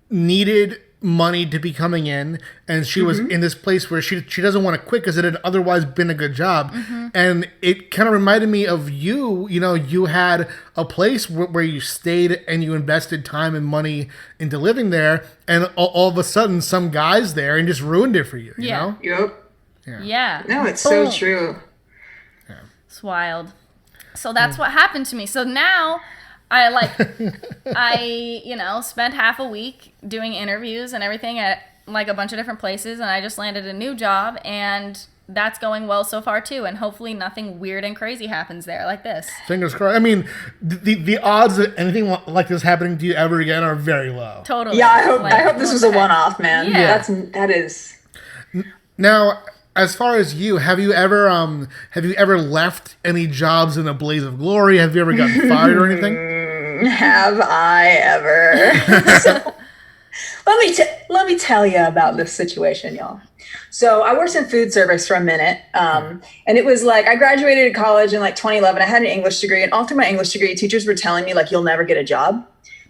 needed money to be coming in, and she was in this place where she doesn't want to quit because it had otherwise been a good job. And it kind of reminded me of you. You had a place where you stayed and you invested time and money into living there, and all of a sudden some guy's there and just ruined it for you. You know? Yep. Yeah. No, it's Boom. so true. It's wild. So that's what happened to me. So now I spent half a week doing interviews and everything at a bunch of different places, and I just landed a new job, and that's going well so far too, and hopefully nothing weird and crazy happens there like this. Fingers crossed. I mean, the odds of anything like this happening to you ever again are very low. Totally. Yeah, I hope this was a one-off, man. Yeah. That is. Now, as far as you, have you ever left any jobs in a blaze of glory? Have you ever gotten fired or anything? Have I ever? So, let me tell you about this situation, y'all. So I worked in food service for a minute, and it was I graduated college in 2011. I had an English degree, and all through my English degree, teachers were telling me you'll never get a job.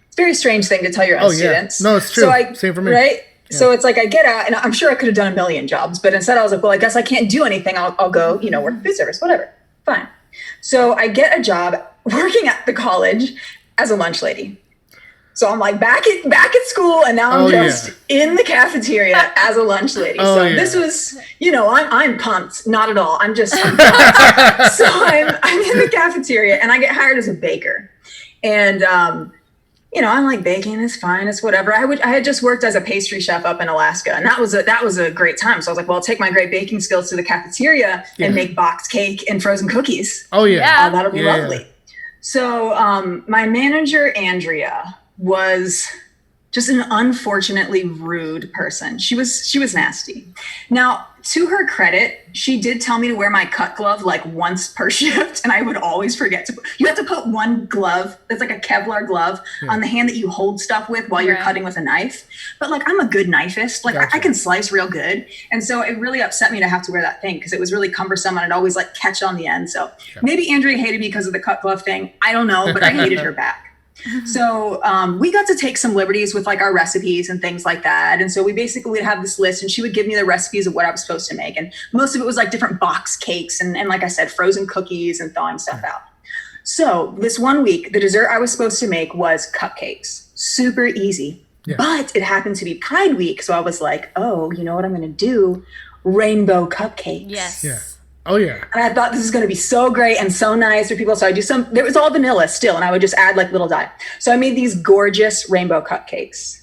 It's a very strange thing to tell your own students. No, it's true. So Same for me. Right? Yeah. So it's I get out, and I'm sure I could have done a million jobs, but instead I was well, I guess I can't do anything. I'll go, work food service, whatever. Fine. So I get a job working at the college as a lunch lady. So I'm like back at school, and now I'm just in the cafeteria as a lunch lady. This was, I'm pumped. Not at all. I'm pumped. So I'm in the cafeteria, and I get hired as a baker. And I'm like, baking is fine, it's whatever. I had just worked as a pastry chef up in Alaska, and that was a great time. So I was like, well, I'll take my great baking skills to the cafeteria and make boxed cake and frozen cookies. Oh yeah, that'll be lovely. Yeah. So my manager Andrea was just an unfortunately rude person. She was nasty. Now, to her credit, she did tell me to wear my cut glove like once per shift, and I would always forget to. You have to put one glove that's like a Kevlar glove on the hand that you hold stuff with while you're cutting with a knife. But like, I'm a good knifist. Like I can slice real good, and so it really upset me to have to wear that thing because it was really cumbersome and I'd always like catch on the end. So maybe Andrea hated me because of the cut glove thing. I don't know, but I hated her back. So we got to take some liberties with like our recipes and things like that. And so we basically would have this list, and she would give me the recipes of what I was supposed to make. And most of it was like different box cakes and like I said, frozen cookies and thawing stuff out. So this one week, the dessert I was supposed to make was cupcakes. Super easy. Yeah. But it happened to be Pride Week. So I was like, oh, you know what I'm going to do? Rainbow cupcakes. Yes. Yeah. Oh, yeah. And I thought this is going to be so great and so nice for people. So I there was all vanilla still, and I would just add like little dye. So I made these gorgeous rainbow cupcakes.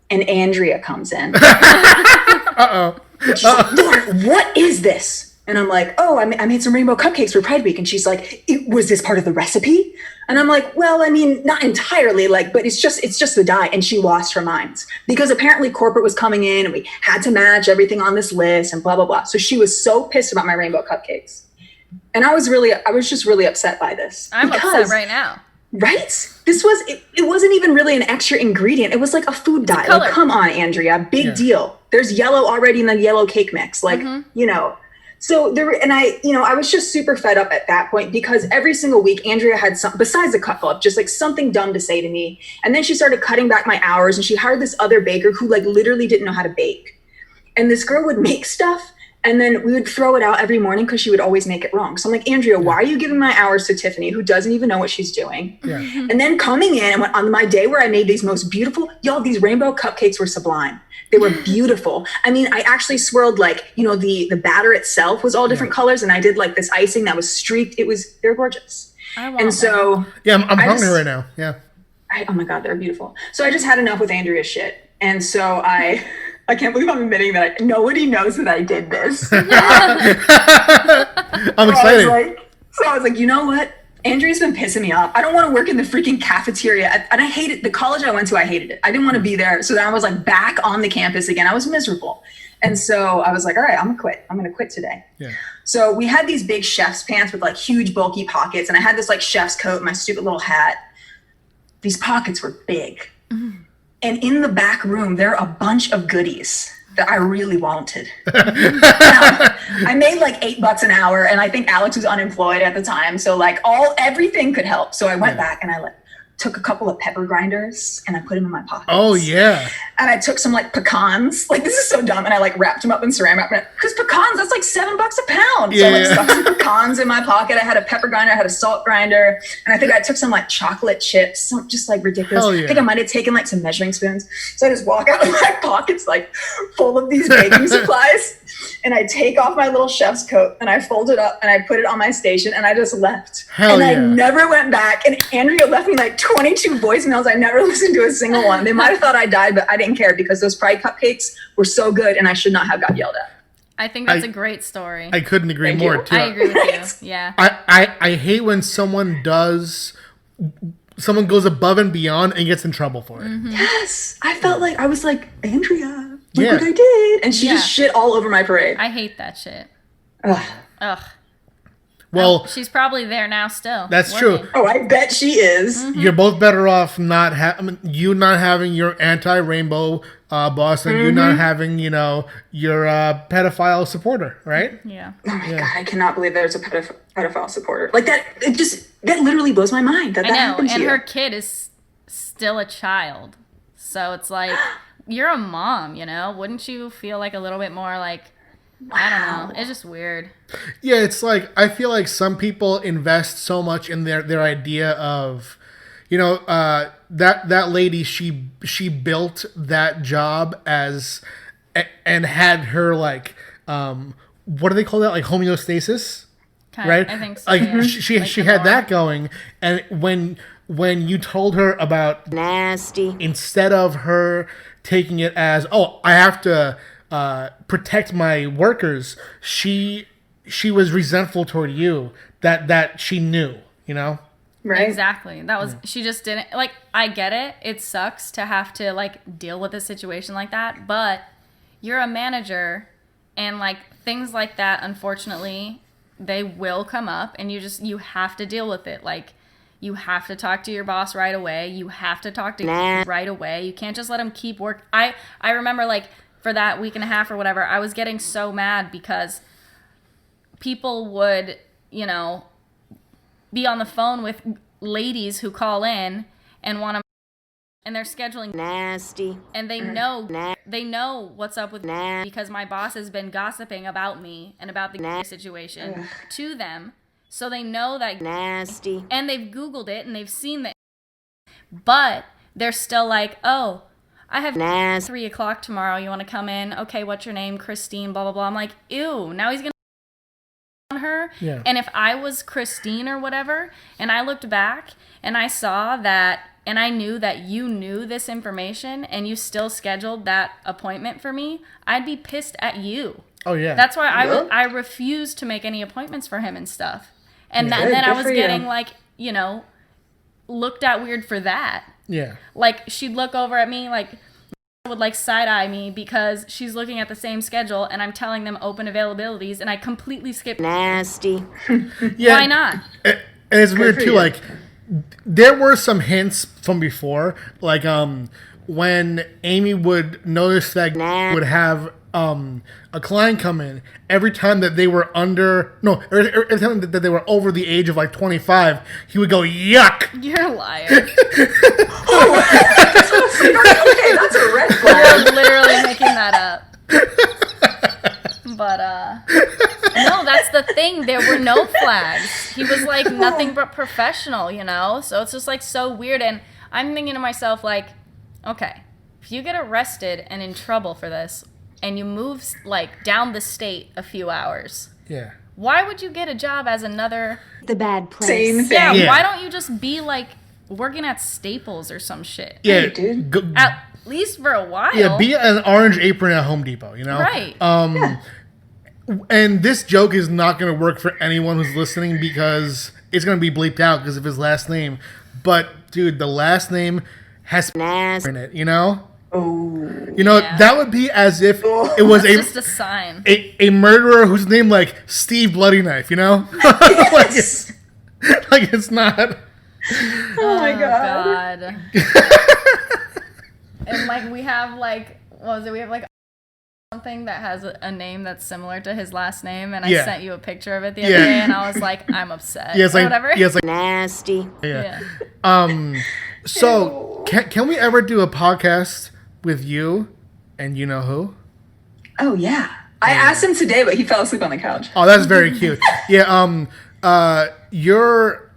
And Andrea comes in. Uh-oh. She's like, Lauren, what is this? And I'm like, oh, I made some rainbow cupcakes for Pride Week. And she's like, was this part of the recipe? And I'm like, well, I mean, not entirely, but it's just the dye. And she lost her mind because apparently corporate was coming in and we had to match everything on this list and blah, blah, blah. So she was so pissed about my rainbow cupcakes. And I was just really upset by this. I'm upset right now. Right? It wasn't even really an extra ingredient. It was like a food dye. Like, come on, Andrea, big deal. There's yellow already in the yellow cake mix. Like, So I was just super fed up at that point because every single week Andrea had some, besides the cut glove, just like something dumb to say to me. And then she started cutting back my hours, and she hired this other baker who like literally didn't know how to bake. And this girl would make stuff, and then we would throw it out every morning because she would always make it wrong. So I'm like, Andrea, why are you giving my hours to Tiffany, who doesn't even know what she's doing? Yeah. And then coming in and on my day where I made these most beautiful, these rainbow cupcakes were sublime. They were beautiful. I mean, I actually swirled the batter itself was all different colors, and I did like this icing that was streaked. They're gorgeous. I'm hungry right now. Yeah. Oh my God, they're beautiful. So I just had enough with Andrea's shit. And so I can't believe I'm admitting that nobody knows that I did this. I'm excited. I was like, you know what? Andrea's been pissing me off. I don't want to work in the freaking cafeteria. And I hated the college I went to. I hated it. I didn't want to be there. So then I was like back on the campus again. I was miserable. And so I was like, all right, I'm going to quit. I'm going to quit today. Yeah. So we had these big chef's pants with like huge bulky pockets. And I had this like chef's coat and my stupid little hat. These pockets were big. Mm-hmm. And in the back room, there are a bunch of goodies that I really wanted. I made like $8 an hour, and I think Alex was unemployed at the time. So like everything could help. So I went back and I took a couple of pepper grinders and I put them in my pockets. Oh yeah. And I took some like pecans. Like, this is so dumb. And I like wrapped them up in saran wrap because pecans, that's like $7 a pound. Yeah. So I like stuck some pecans in my pocket. I had a pepper grinder, I had a salt grinder, and I think I took some like chocolate chips, just like ridiculous. Yeah. I think I might have taken like some measuring spoons. So I just walk out of my pockets like full of these baking supplies. And I take off my little chef's coat and I fold it up and I put it on my station and I just left. I never went back. And Andrea left me like 22 voicemails. I never listened to a single one. They might have thought I died, but I didn't care because those Pride cupcakes were so good and I should not have got yelled at. I think that's a great story. I couldn't agree more too. I agree with you. Yeah. I hate when someone goes above and beyond and gets in trouble for it. Mm-hmm. Yes. I felt like I was like, Andrea, look what I did. And she just shit all over my parade. I hate that shit. Ugh. Well, she's probably there now still. That's working. True. Oh, I bet she is. Mm-hmm. You're both better off not having your anti-rainbow boss and you not having, your pedophile supporter, right? Yeah. Oh my God, I cannot believe there's a pedophile supporter. Like that, that literally blows my mind. That happened to and you. her kid is still a child. So it's like, you're a mom, Wouldn't you feel like a little bit more like, I don't know. It's just weird. Yeah, it's like, I feel like some people invest so much in their idea of, You know, that lady, she built that job and had her like, what do they call that? Like homeostasis, right? I think so. Like yeah. she Like she the had that norm. going, and when you told her about Nasty. instead of her taking it as, oh, I have to protect my workers, she was resentful toward you that she knew, you know. Right. Exactly. That was she just didn't like. I get it. It sucks to have to like deal with a situation like that, but you're a manager, and like things like that, unfortunately, they will come up, and you have to deal with it. Like you have to talk to your boss right away. You have to talk to right away. You can't just let him keep work. I remember like for that week and a half or whatever, I was getting so mad because people would, be on the phone with ladies who call in and want to, and they're scheduling Nasty. and they know what's up with me because my boss has been gossiping about me and about the situation to them, so they know that, Nasty. and they've Googled it and they've seen that, but they're still like, oh, I have 3:00 tomorrow, you want to come in? Okay, what's your name? Christine, blah blah blah. I'm like, ew, now he's gonna on her. Yeah. And if I was Christine or whatever, and I looked back and I saw that, and I knew that you knew this information and you still scheduled that appointment for me, I'd be pissed at you. Oh yeah. That's why I refused to make any appointments for him and stuff. And Good, then I good was for you. getting like, looked at weird for that. yeah. Like she'd look over at me like would like side-eye me because she's looking at the same schedule and I'm telling them open availabilities and I completely skipped. Nasty. Yeah. Why not? And it's weird for too. you. Like there were some hints from before, like when Amy would notice that would have a client come in every time that they were every time that they were over the age of like 25, he would go yuck. You're a liar. Okay, that's a red You're flag. literally making that up. But no, that's the thing. There were no flags. He was like nothing but professional, So it's just like so weird. And I'm thinking to myself like, okay, if you get arrested and in trouble for this, and you move like down the state a few hours, Yeah. why would you get a job as another? The bad place. Same thing. Yeah, Yeah. why don't you just be like working at Staples or some shit? Yeah, dude. At least for a while. Yeah, be an orange apron at Home Depot, Right. And this joke is not going to work for anyone who's listening because it's going to be bleeped out because of his last name. But dude, the last name has Nasty. in it, Oh. Yeah. That would be as if it was It's just a sign. a murderer whose name like Steve Bloody Knife, like, like it's not. Oh my god. God. And like we have like, what was it? We have like something that has a name that's similar to his last name, and I Yeah. sent you a picture of it the other Yeah. day, and I was like, I'm upset. Yeah, it's or like whatever. yeah, it's like Nasty. yeah. Yeah. So can we ever do a podcast with you and you know who? Oh yeah. I asked him today, but he fell asleep on the couch. Oh, that's very cute. Yeah.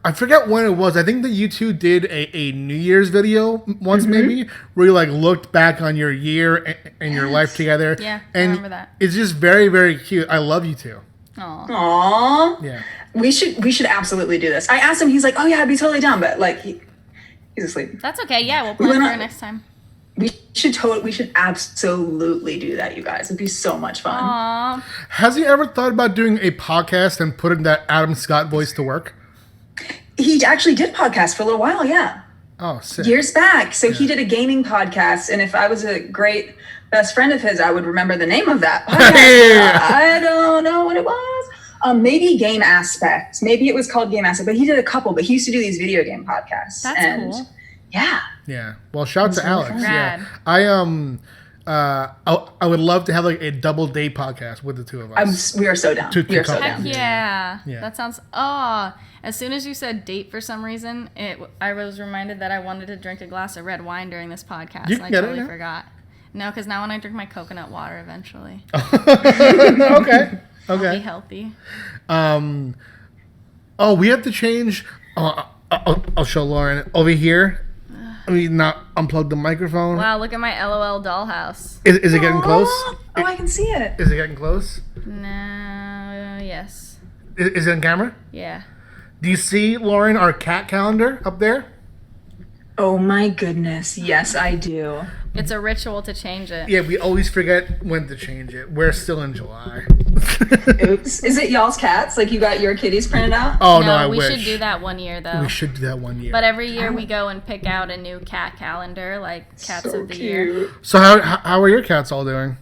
I forget when it was. I think that you two did a New Year's video once, maybe, where you like looked back on your year and your life together. Yeah, I and remember that. It's just very, very cute. I love you two. Aw. Aww. Yeah. We should absolutely do this. I asked him, he's like, oh yeah, I'd be totally down, but like he's asleep. That's okay. Yeah, we'll plan went for on- it next time. We should absolutely do that, you guys. It'd be so much fun. Aw. Has he ever thought about doing a podcast and putting that Adam Scott voice to work? He actually did podcast for a little while, yeah. Oh, sick. Years back. So he did a gaming podcast, and if I was a great best friend of his, I would remember the name of that podcast. Yeah. I don't know what it was. Maybe Game Aspect. Maybe it was called Game Aspect, but he did a couple, but he used to do these video game podcasts. That's and cool. yeah. Yeah. Well, shout to Alex. Rad. Yeah. I would love to have like a double date podcast with the two of us. We are so down. Two We are so couples. down. Heck yeah. Yeah. That sounds. As soon as you said date for some reason, I was reminded that I wanted to drink a glass of red wine during this podcast. You And can I get it totally now. forgot. No, because now when I drink my coconut water eventually, Okay. I'll be Okay. healthy. Oh, we have to change. I'll show Lauren over here. Let me not unplug the microphone. Wow, look at my LOL dollhouse. Is it getting close? Oh, I can see it. Is it getting close? No, yes. Is it on camera? Yeah. Do you see, Lauren, our cat calendar up there? Oh my goodness. Yes, I do. It's a ritual to change it. Yeah, we always forget when to change it. We're still in July. Oops. Is it y'all's cats? Like you got your kitties printed out? Oh, no, I we wish. should do that one year, though. We should do that one year. But every year we go and pick out a new cat calendar, like Cats So of the Year. cute. So how are your cats all doing?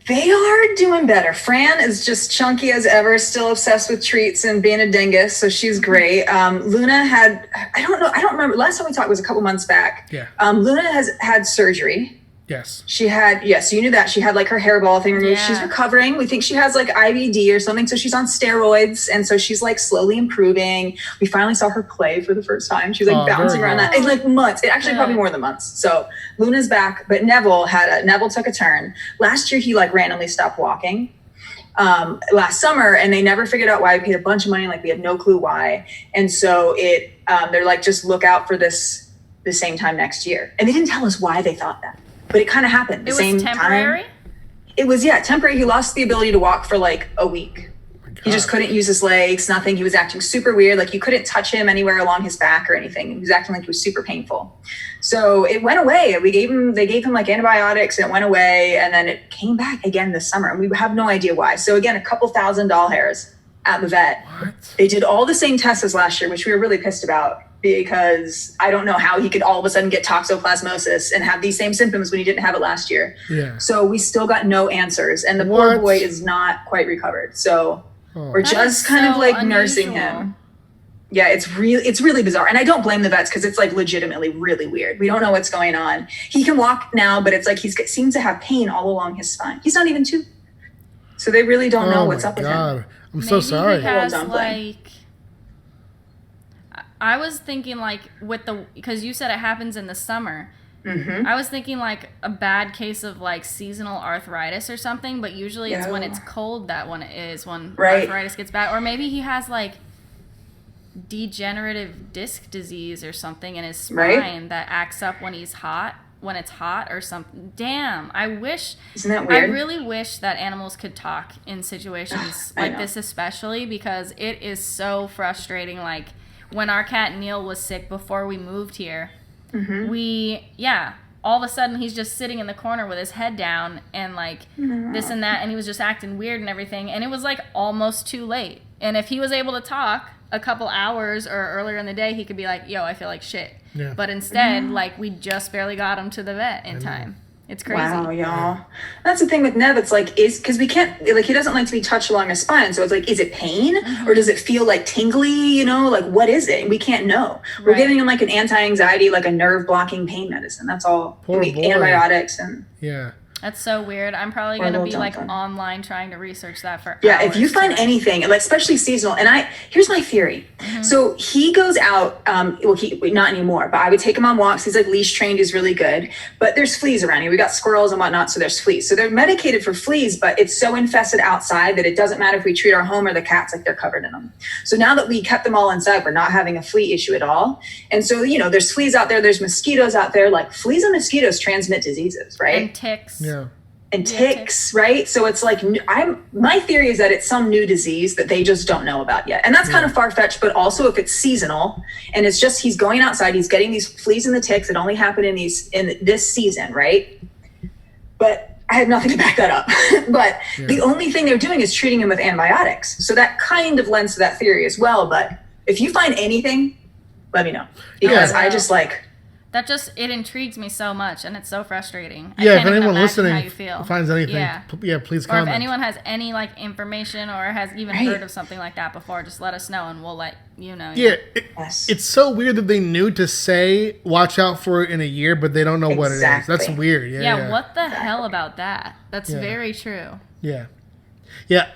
They are doing better. Fran is just chunky as ever, still obsessed with treats and being a dingus, so she's great. Luna had, I don't remember, last time we talked was a couple months back. Yeah. Luna has had surgery. Yes. She had, yes, you knew that. She had like her hairball thing removed. Yeah. She's recovering. We think she has like IBD or something. So she's on steroids. And so she's like slowly improving. We finally saw her play for the first time. She was like bouncing very around good. that in like months. It actually probably more than months. So Luna's back, but Neville took a turn. Last year, he like randomly stopped walking. Last summer, and they never figured out why. We paid a bunch of money. Like we had no clue why. And so they're like, just look out for this the same time next year. And they didn't tell us why they thought that. But it kind of happened the same time. It was temporary? It was, temporary. He lost the ability to walk for like a week. He just couldn't use his legs, nothing. He was acting super weird. Like you couldn't touch him anywhere along his back or anything. He was acting like he was super painful. So it went away. They gave him like antibiotics and it went away. And then it came back again this summer. And we have no idea why. So again, a couple thousand doll hairs at the vet. What? They did all the same tests as last year, which we were really pissed about. Because I don't know how he could all of a sudden get toxoplasmosis and have these same symptoms when he didn't have it last year. Yeah. So we still got no answers. And the What? poor boy is not quite recovered. So we're That just is kind of so like nursing unusual. him. Yeah, it's really bizarre. And I don't blame the vets because it's like legitimately really weird. We don't know what's going on. He can walk now, but it's like he seems to have pain all along his spine. He's not even 2. So they really don't know what's up with him. I'm so Maybe sorry. He has, Well done, Blaine. like, I was thinking like because you said it happens in the summer. Mm-hmm. I was thinking like a bad case of like seasonal arthritis or something, but usually it's when it's cold that when Right. arthritis gets bad. Or maybe he has like degenerative disc disease or something in his spine that acts up when it's hot or something. Damn, Isn't that weird? I really wish that animals could talk in situations I like know. this, especially because it is so frustrating. Like when our cat Neil was sick before we moved here, all of a sudden he's just sitting in the corner with his head down and like this and that, and he was just acting weird and everything, and it was like almost too late. And if he was able to talk a couple hours or earlier in the day, he could be like, yo, I feel like shit. Yeah. But instead, like, we just barely got him to the vet in time. It's crazy. Wow, y'all. That's the thing with Nev. It's like, because we can't, like, he doesn't like to be touched along his spine. So it's like, is it pain or does it feel like tingly? You know, like, what is it? We can't know. We're Right. giving him like an anti-anxiety, like a nerve blocking pain medicine. That's all. Poor boy. Antibiotics and. Yeah. That's so weird. I'm probably Or a going to little be like Johnson. online trying to research that for Yeah, hours if you find tonight. anything, like especially seasonal, and here's my theory. So he goes out, not anymore, but I would take him on walks. He's like leash trained, he's really good. But there's fleas around here. We got squirrels and whatnot, so there's fleas. So they're medicated for fleas, but it's so infested outside that it doesn't matter if we treat our home or the cats, like they're covered in them. So now that we kept them all inside, we're not having a flea issue at all. And so, there's fleas out there, there's mosquitoes out there. Like fleas and mosquitoes transmit diseases, right? And ticks. Yeah. And ticks, right? So it's like my theory is that it's some new disease that they just don't know about yet, and that's kind of far-fetched. But also, if it's seasonal and it's just he's going outside, he's getting these fleas and the ticks that only happen in this season, right? But I have nothing to back that up. But the only thing they're doing is treating him with antibiotics, so that kind of lends to that theory as well. But if you find anything, let me know, because I just like. It intrigues me so much, and it's so frustrating. Yeah, I if can't even anyone imagine listening how you feel. finds anything, Yeah. please Or comment. if anyone has any like information or has even Right. heard of something like that before, just let us know and we'll let you know. Yeah, Yes. it's so weird that they knew to say watch out for it in a year, but they don't know what it is. Exactly. That's weird. Yeah. Yeah, what the hell about that? That's Yeah. very true. Yeah. Yeah.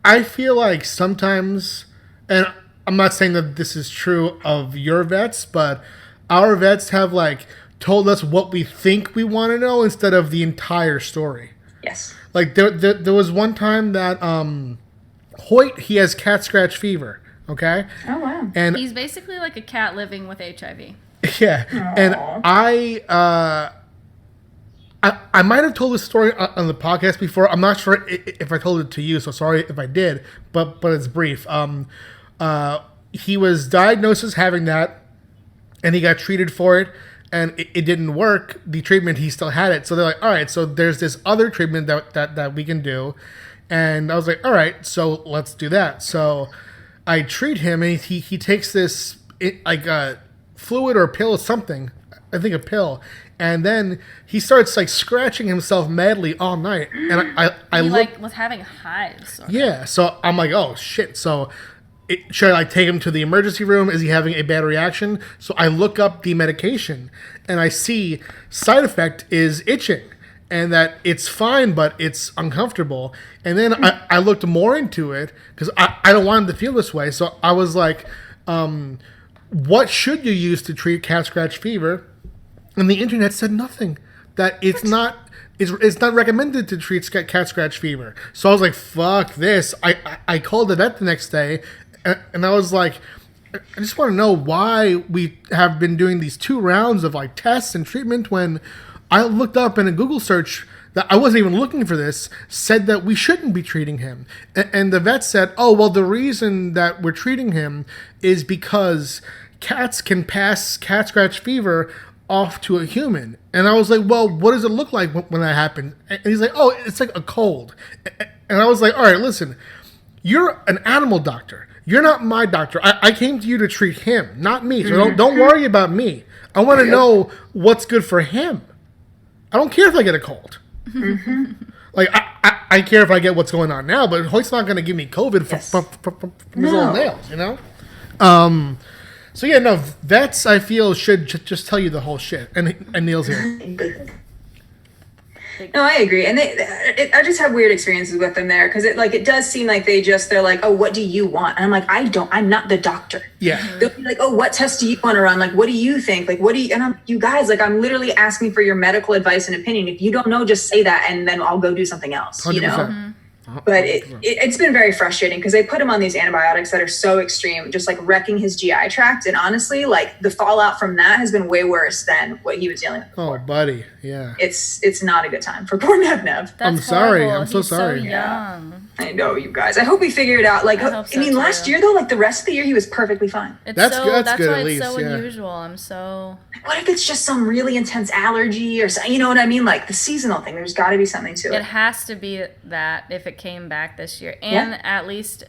I feel like sometimes, and I'm not saying that this is true of your vets, but our vets have like told us what we think we want to know instead of the entire story. Yes. Like there was one time that Hoyt, he has cat scratch fever. Okay. Oh wow. And He's basically like a cat living with HIV. yeah, and I might have told this story on the podcast before. I'm not sure if I told it to you, so sorry if I did. But it's brief. He was diagnosed as having that, and he got treated for it, and it didn't work. The treatment, he still had it. So they're like, all right, so there's this other treatment that we can do, and I was like, all right, so let's do that. So I treat him, and he takes this like a fluid or a pill or something. I think a pill. And then he starts like scratching himself madly all night. And I He look, like was having hives. Sort of. yeah. So I'm like, oh shit. So should I like take him to the emergency room? Is he having a bad reaction? So I look up the medication and I see side effect is itching and that it's fine, but it's uncomfortable. And then I looked more into it because I don't want him to feel this way. So I was like, what should you use to treat cat scratch fever? And the internet said nothing. That it's not recommended to treat cat scratch fever. So I was like, fuck this. I called the vet the next day, and I was like, I just want to know why we have been doing these 2 rounds of like tests and treatment when I looked up in a Google search that I wasn't even looking for this, said that we shouldn't be treating him. And the vet said, oh, well, the reason that we're treating him is because cats can pass cat scratch fever off to a human. And I was like, well, what does it look like when that happens? And he's like, oh, it's like a cold. And I was like, all right, listen, you're an animal doctor. You're not my doctor. I came to you to treat him, not me. So don't worry about me. I want to know what's good for him. I don't care if I get a cold. Like, I care if I get what's going on now, but Hoyt's not going to give me COVID from his little nails, you know? So yeah, no, vets I feel should just tell you the whole shit. And Neil's here. No, I agree, and I just have weird experiences with them there because it does seem like they're like, oh, what do you want? And I'm like, I'm not the doctor. Yeah. They'll be like, oh, what test do you want to run? Like, what do you think? Like, what do you? And you guys, like, I'm literally asking for your medical advice and opinion. If you don't know, just say that, and then I'll go do something else. 100%. You know. But it's been very frustrating because they put him on these antibiotics that are so extreme, just like wrecking his GI tract. And honestly, like the fallout from that has been way worse than what he was dealing with before. Oh, buddy, yeah. It's not a good time for poor Nev. That's I'm sorry. horrible. I'm so He's sorry. So young. I know, you guys. I hope we figure it out. Like, I hope so, mean, last too. year though, like the rest of the year, he was perfectly fine. That's good. That's good, why at it's so least, yeah. unusual. I'm so. What if it's just some really intense allergy or something? You know what I mean? Like the seasonal thing. There's got to be something to It it. has to be that if it came back this year, and Yeah. at least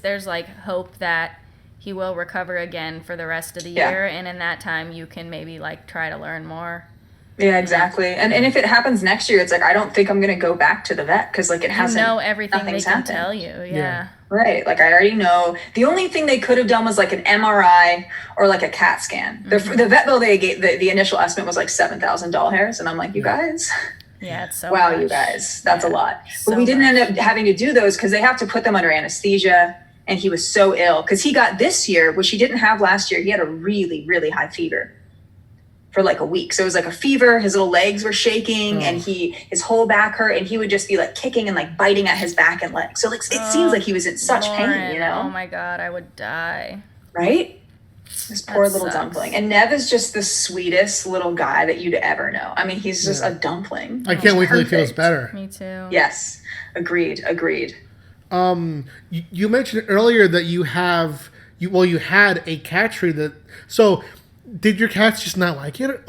there's like hope that he will recover again for the rest of the Yeah. year, and in that time you can maybe like try to learn more. Yeah, exactly. And if it happens next year, it's like I don't think I'm gonna go back to the vet because like it You hasn't. know everything they nothing's can happened. tell you. Yeah. Right. Like I already know. The only thing they could have done was like an MRI or like a CAT scan. The vet bill they gave, the initial estimate was like $7,000 hairs, and I'm like, you guys. Yeah, it's so Wow, much. you guys, that's a lot. But so we didn't much. end up having to do those because they have to put them under anesthesia. And he was so ill because he got this year, which he didn't have last year. He had a really, really high fever for like a week. So it was like a fever. His little legs were shaking and his whole back hurt. And he would just be like kicking and like biting at his back and legs. So like it seems like he was in such pain, Lauren, you know? Oh my God, I would die. Right? This poor That little sucks. dumpling. And Nev is just the sweetest little guy that you'd ever know. I mean, he's just a dumpling. I can't wait till he feels Perfect. better. Me too. Yes. Agreed. You mentioned earlier that you had a cat tree that. So, did your cats just not like it,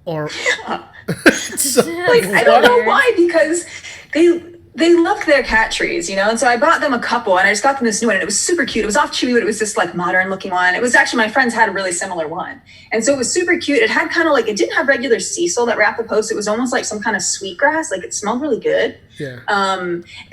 or so, Like, I don't know why, because they loved their cat trees, you know? And so I bought them a couple, and I just got them this new one, and it was super cute. It was off Chewy, but it was this like modern looking one. It was actually, my friends had a really similar one. And so it was super cute. It had kind of like, it didn't have regular Cecil that wrapped the post. It was almost like some kind of sweetgrass. Like it smelled really good. yeah.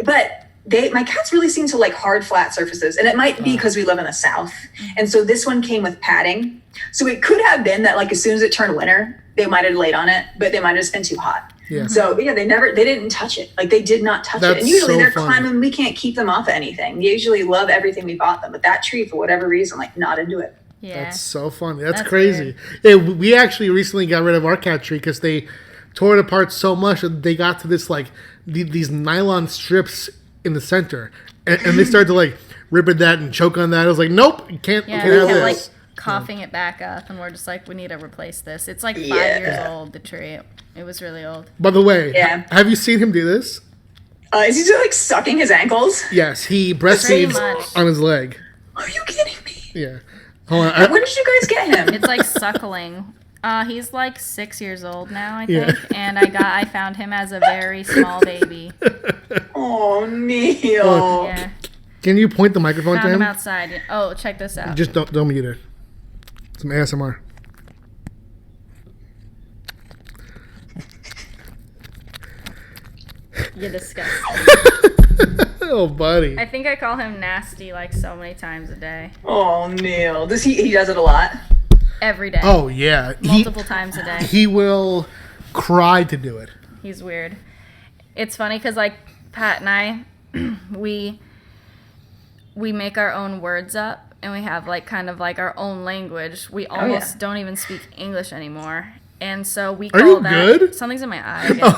But my cats really seem to like hard, flat surfaces. And it might be because we live in the South. And so this one came with padding. So it could have been that like as soon as it turned winter, they might have laid on it, but they might have just been too hot. Yeah. So yeah, they didn't touch it. Like they did not touch it. That's And usually so they're funny. climbing, we can't keep them off of anything. They usually love everything we bought them. But that tree, for whatever reason, like not into it. Yeah. That's so funny. That's That's crazy. Yeah, we actually recently got rid of our cat tree because they tore it apart so much that they got to this like these nylon strips in the center, and they started to like rip at that and choke on that. I was like, nope, you can't. Yeah, You can't we have kept like this. coughing it back up, and we're just like, we need to replace this. It's like 5 Yeah. years old. The tree. It was really old. By the way, Yeah. have you seen him do this? Is he still like sucking his ankles? Yes, he Pretty breastfeeds much. on his leg. Are you kidding me? Yeah. Hold on. Where did you guys get him? It's like suckling. He's like 6 years old now, I Yeah. think, and I found him as a very small baby. Oh, Neil. Yeah, Can you point the microphone found to him him? outside. Oh, check this out. Just don't mute it. Some ASMR. You're disgusting. Oh, buddy. I think I call him nasty like so many times a day, Oh, Neil. Does he does it a lot? every day, Oh yeah. multiple times a day. He will cry to do it. He's weird. It's funny because like Pat and I, we make our own words up, and we have like kind of like our own language. We almost don't even speak English anymore, and so we call you that. good? Something's in my eye. Again.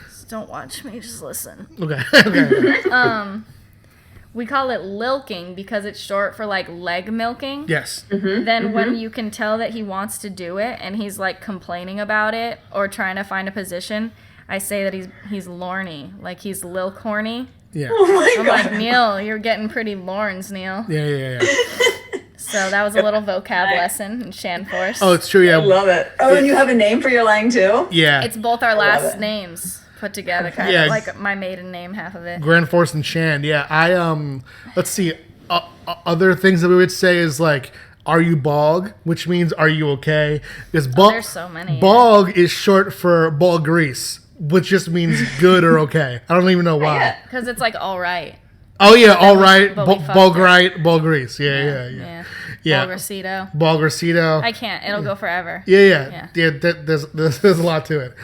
Just don't watch me. Just listen. Okay. Okay. We call it lilking because it's short for like leg milking. Yes. Then when you can tell that he wants to do it and he's like complaining about it or trying to find a position, I say that he's lorny, like he's lil corny. Yeah. Oh my I'm god. like, Neil, you're getting pretty lorns, Neil. Yeah. So that was a little vocab lesson in Shanforce. Oh, it's true. I Yeah. love it. Oh, and you have a name for your lang too? Yeah. It's both our love last it. names put together, kind Yeah. of like my maiden name, half of it. Grand Force and Shand. Yeah. Let's see. Other things that we would say is like, are you bog? Which means, are you okay? Because There's so many. bog is short for ball grease, which just means good or okay. I don't even know why. Yeah. Because it's like all right. Oh yeah, all right. but we fucked Ball it. right, ball grease. Yeah. Yeah. Bulgarcito. Ball gracito. I can't. It'll go forever. Yeah. There's a lot to it.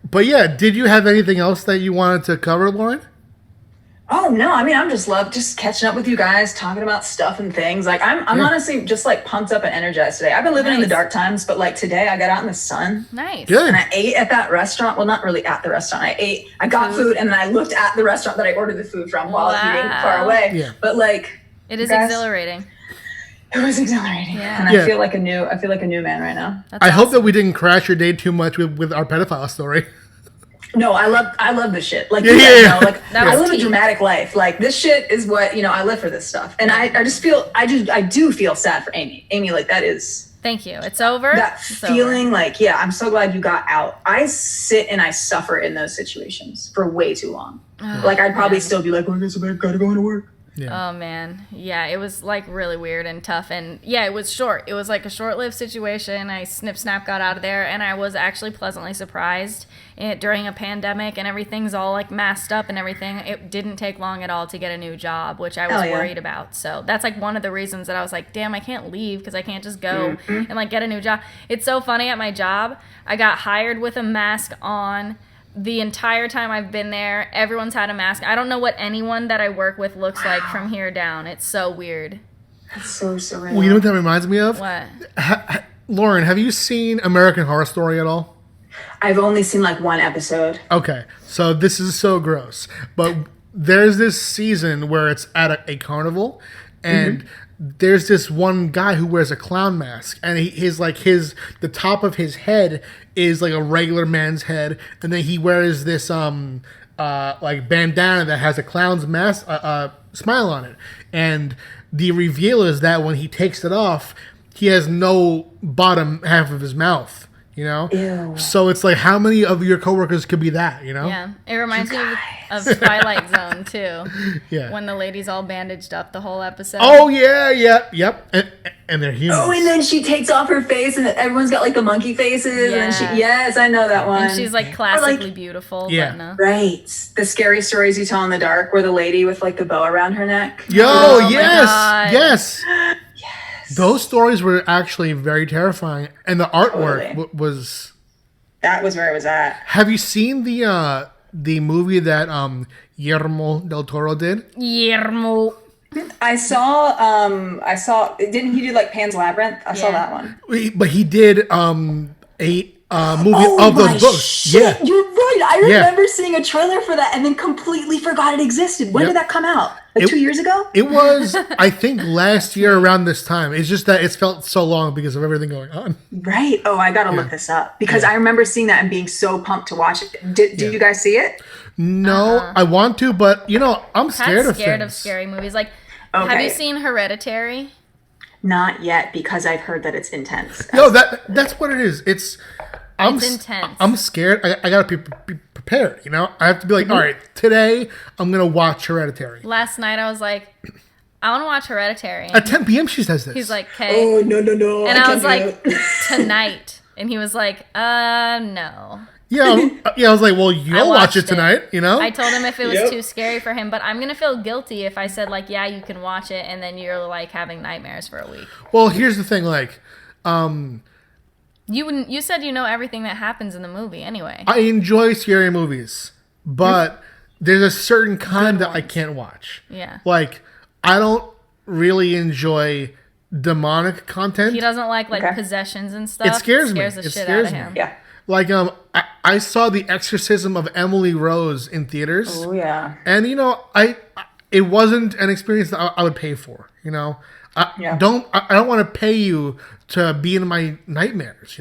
But yeah, did you have anything else that you wanted to cover, Lauren? Oh no, I mean I'm just catching up with you guys, talking about stuff and things. Like I'm honestly just like pumped up and energized today. I've been living in the Nice. dark times, but like today I got out in the sun Nice. Good. and I ate at that restaurant. Well, not really at the restaurant. I got food and then I looked at the restaurant that I ordered the food from while I was eating far away. Yeah. But like It is guys, exhilarating. it was exhilarating. Yeah. And Yeah. I feel like a new man right now. That's I hope awesome. that we didn't crash your day too much with our pedophile story. No, I love this shit. Like Yeah, you guys yeah. know, like That I was live a tea. dramatic life. Like this shit is what I live for this stuff. And I just feel I do feel sad for Amy. Amy, like that is Thank you. It's over. that It's over. feeling like, yeah, I'm so glad you got out. I sit and I suffer in those situations for way too long. Like I'd probably still be like, well, I guess I gotta go into work. Yeah. Oh man, yeah, it was like really weird and tough, and yeah, it was short. It was like a short-lived situation. I snap got out of there, and I was actually pleasantly surprised. During a pandemic and everything's all like masked up and everything, it didn't take long at all to get a new job, which I was Hell yeah. worried about. So that's like one of the reasons that I was like, damn, I can't leave because I can't just go and like get a new job. It's so funny at my job. I got hired with a mask on. The entire time I've been there, everyone's had a mask. I don't know what anyone that I work with looks like from here down. It's so weird. That's so surreal. Well, you know what that reminds me of? What? Lauren, have you seen American Horror Story at all? I've only seen like one episode. Okay, so this is so gross, but there's this season where it's at a carnival, and there's this one guy who wears a clown mask, and the top of his head is like a regular man's head, and then he wears this like bandana that has a clown's mask smile on it, and the reveal is that when he takes it off, he has no bottom half of his mouth. You know, Ew. so it's like, how many of your coworkers could be that? You know, Yeah. It reminds me of Twilight Zone, too. yeah. When the lady's all bandaged up the whole episode. Oh yeah, yep, and they're humans. Oh, and then she takes off her face, and everyone's got like the monkey faces, and Yeah. yes, I know that one. And she's like classically beautiful. Yeah. But no. right, the scary stories you tell in the dark, where the lady with like the bow around her neck. Yo, Oh my yes, God. yes. Those stories were actually very terrifying, and the artwork Totally. was. That was where it was at. Have you seen the movie that Guillermo del Toro did? Guillermo. I saw. Didn't he do like Pan's Labyrinth? I saw Yeah. that one. But he did movie of those books. Shit, Yeah. you're right. I Yeah. remember seeing a trailer for that and then completely forgot it existed. When Yep. did that come out? Like 2 years ago? It was, I think, last year around this time. It's just that it's felt so long because of everything going on. Right. Oh, I gotta look this up because I remember seeing that and being so pumped to watch it. Did you guys see it? No, I want to, but I'm scared of scared things. of scary movies. Like, have Okay. you seen Hereditary? Not yet because I've heard that it's intense. No, that's what it is. It's intense. I'm scared. I gotta be prepared. I have to be like, all right, today I'm gonna watch Hereditary. Last night I was like, I want to watch Hereditary. At 10 p.m. she says this. He's like, okay. Oh no! And I was can't like, do it. tonight. And he was like, no. yeah, I was like, well, you'll watch watched it tonight. I told him if it was Yep. too scary for him, but I'm gonna feel guilty if I said like, yeah, you can watch it, and then you're like having nightmares for a week. Well, here's the thing, like, You said you know everything that happens in the movie anyway. I enjoy scary movies, but there's a certain kind that I can't watch. Yeah. Like, I don't really enjoy demonic content. He doesn't like Okay. possessions and stuff. It scares me. The It shit scares out of me. him. Yeah. Like, I saw The Exorcism of Emily Rose in theaters. Oh yeah. And it wasn't an experience that I would pay for. Yeah. I don't want to pay you to be in my nightmares.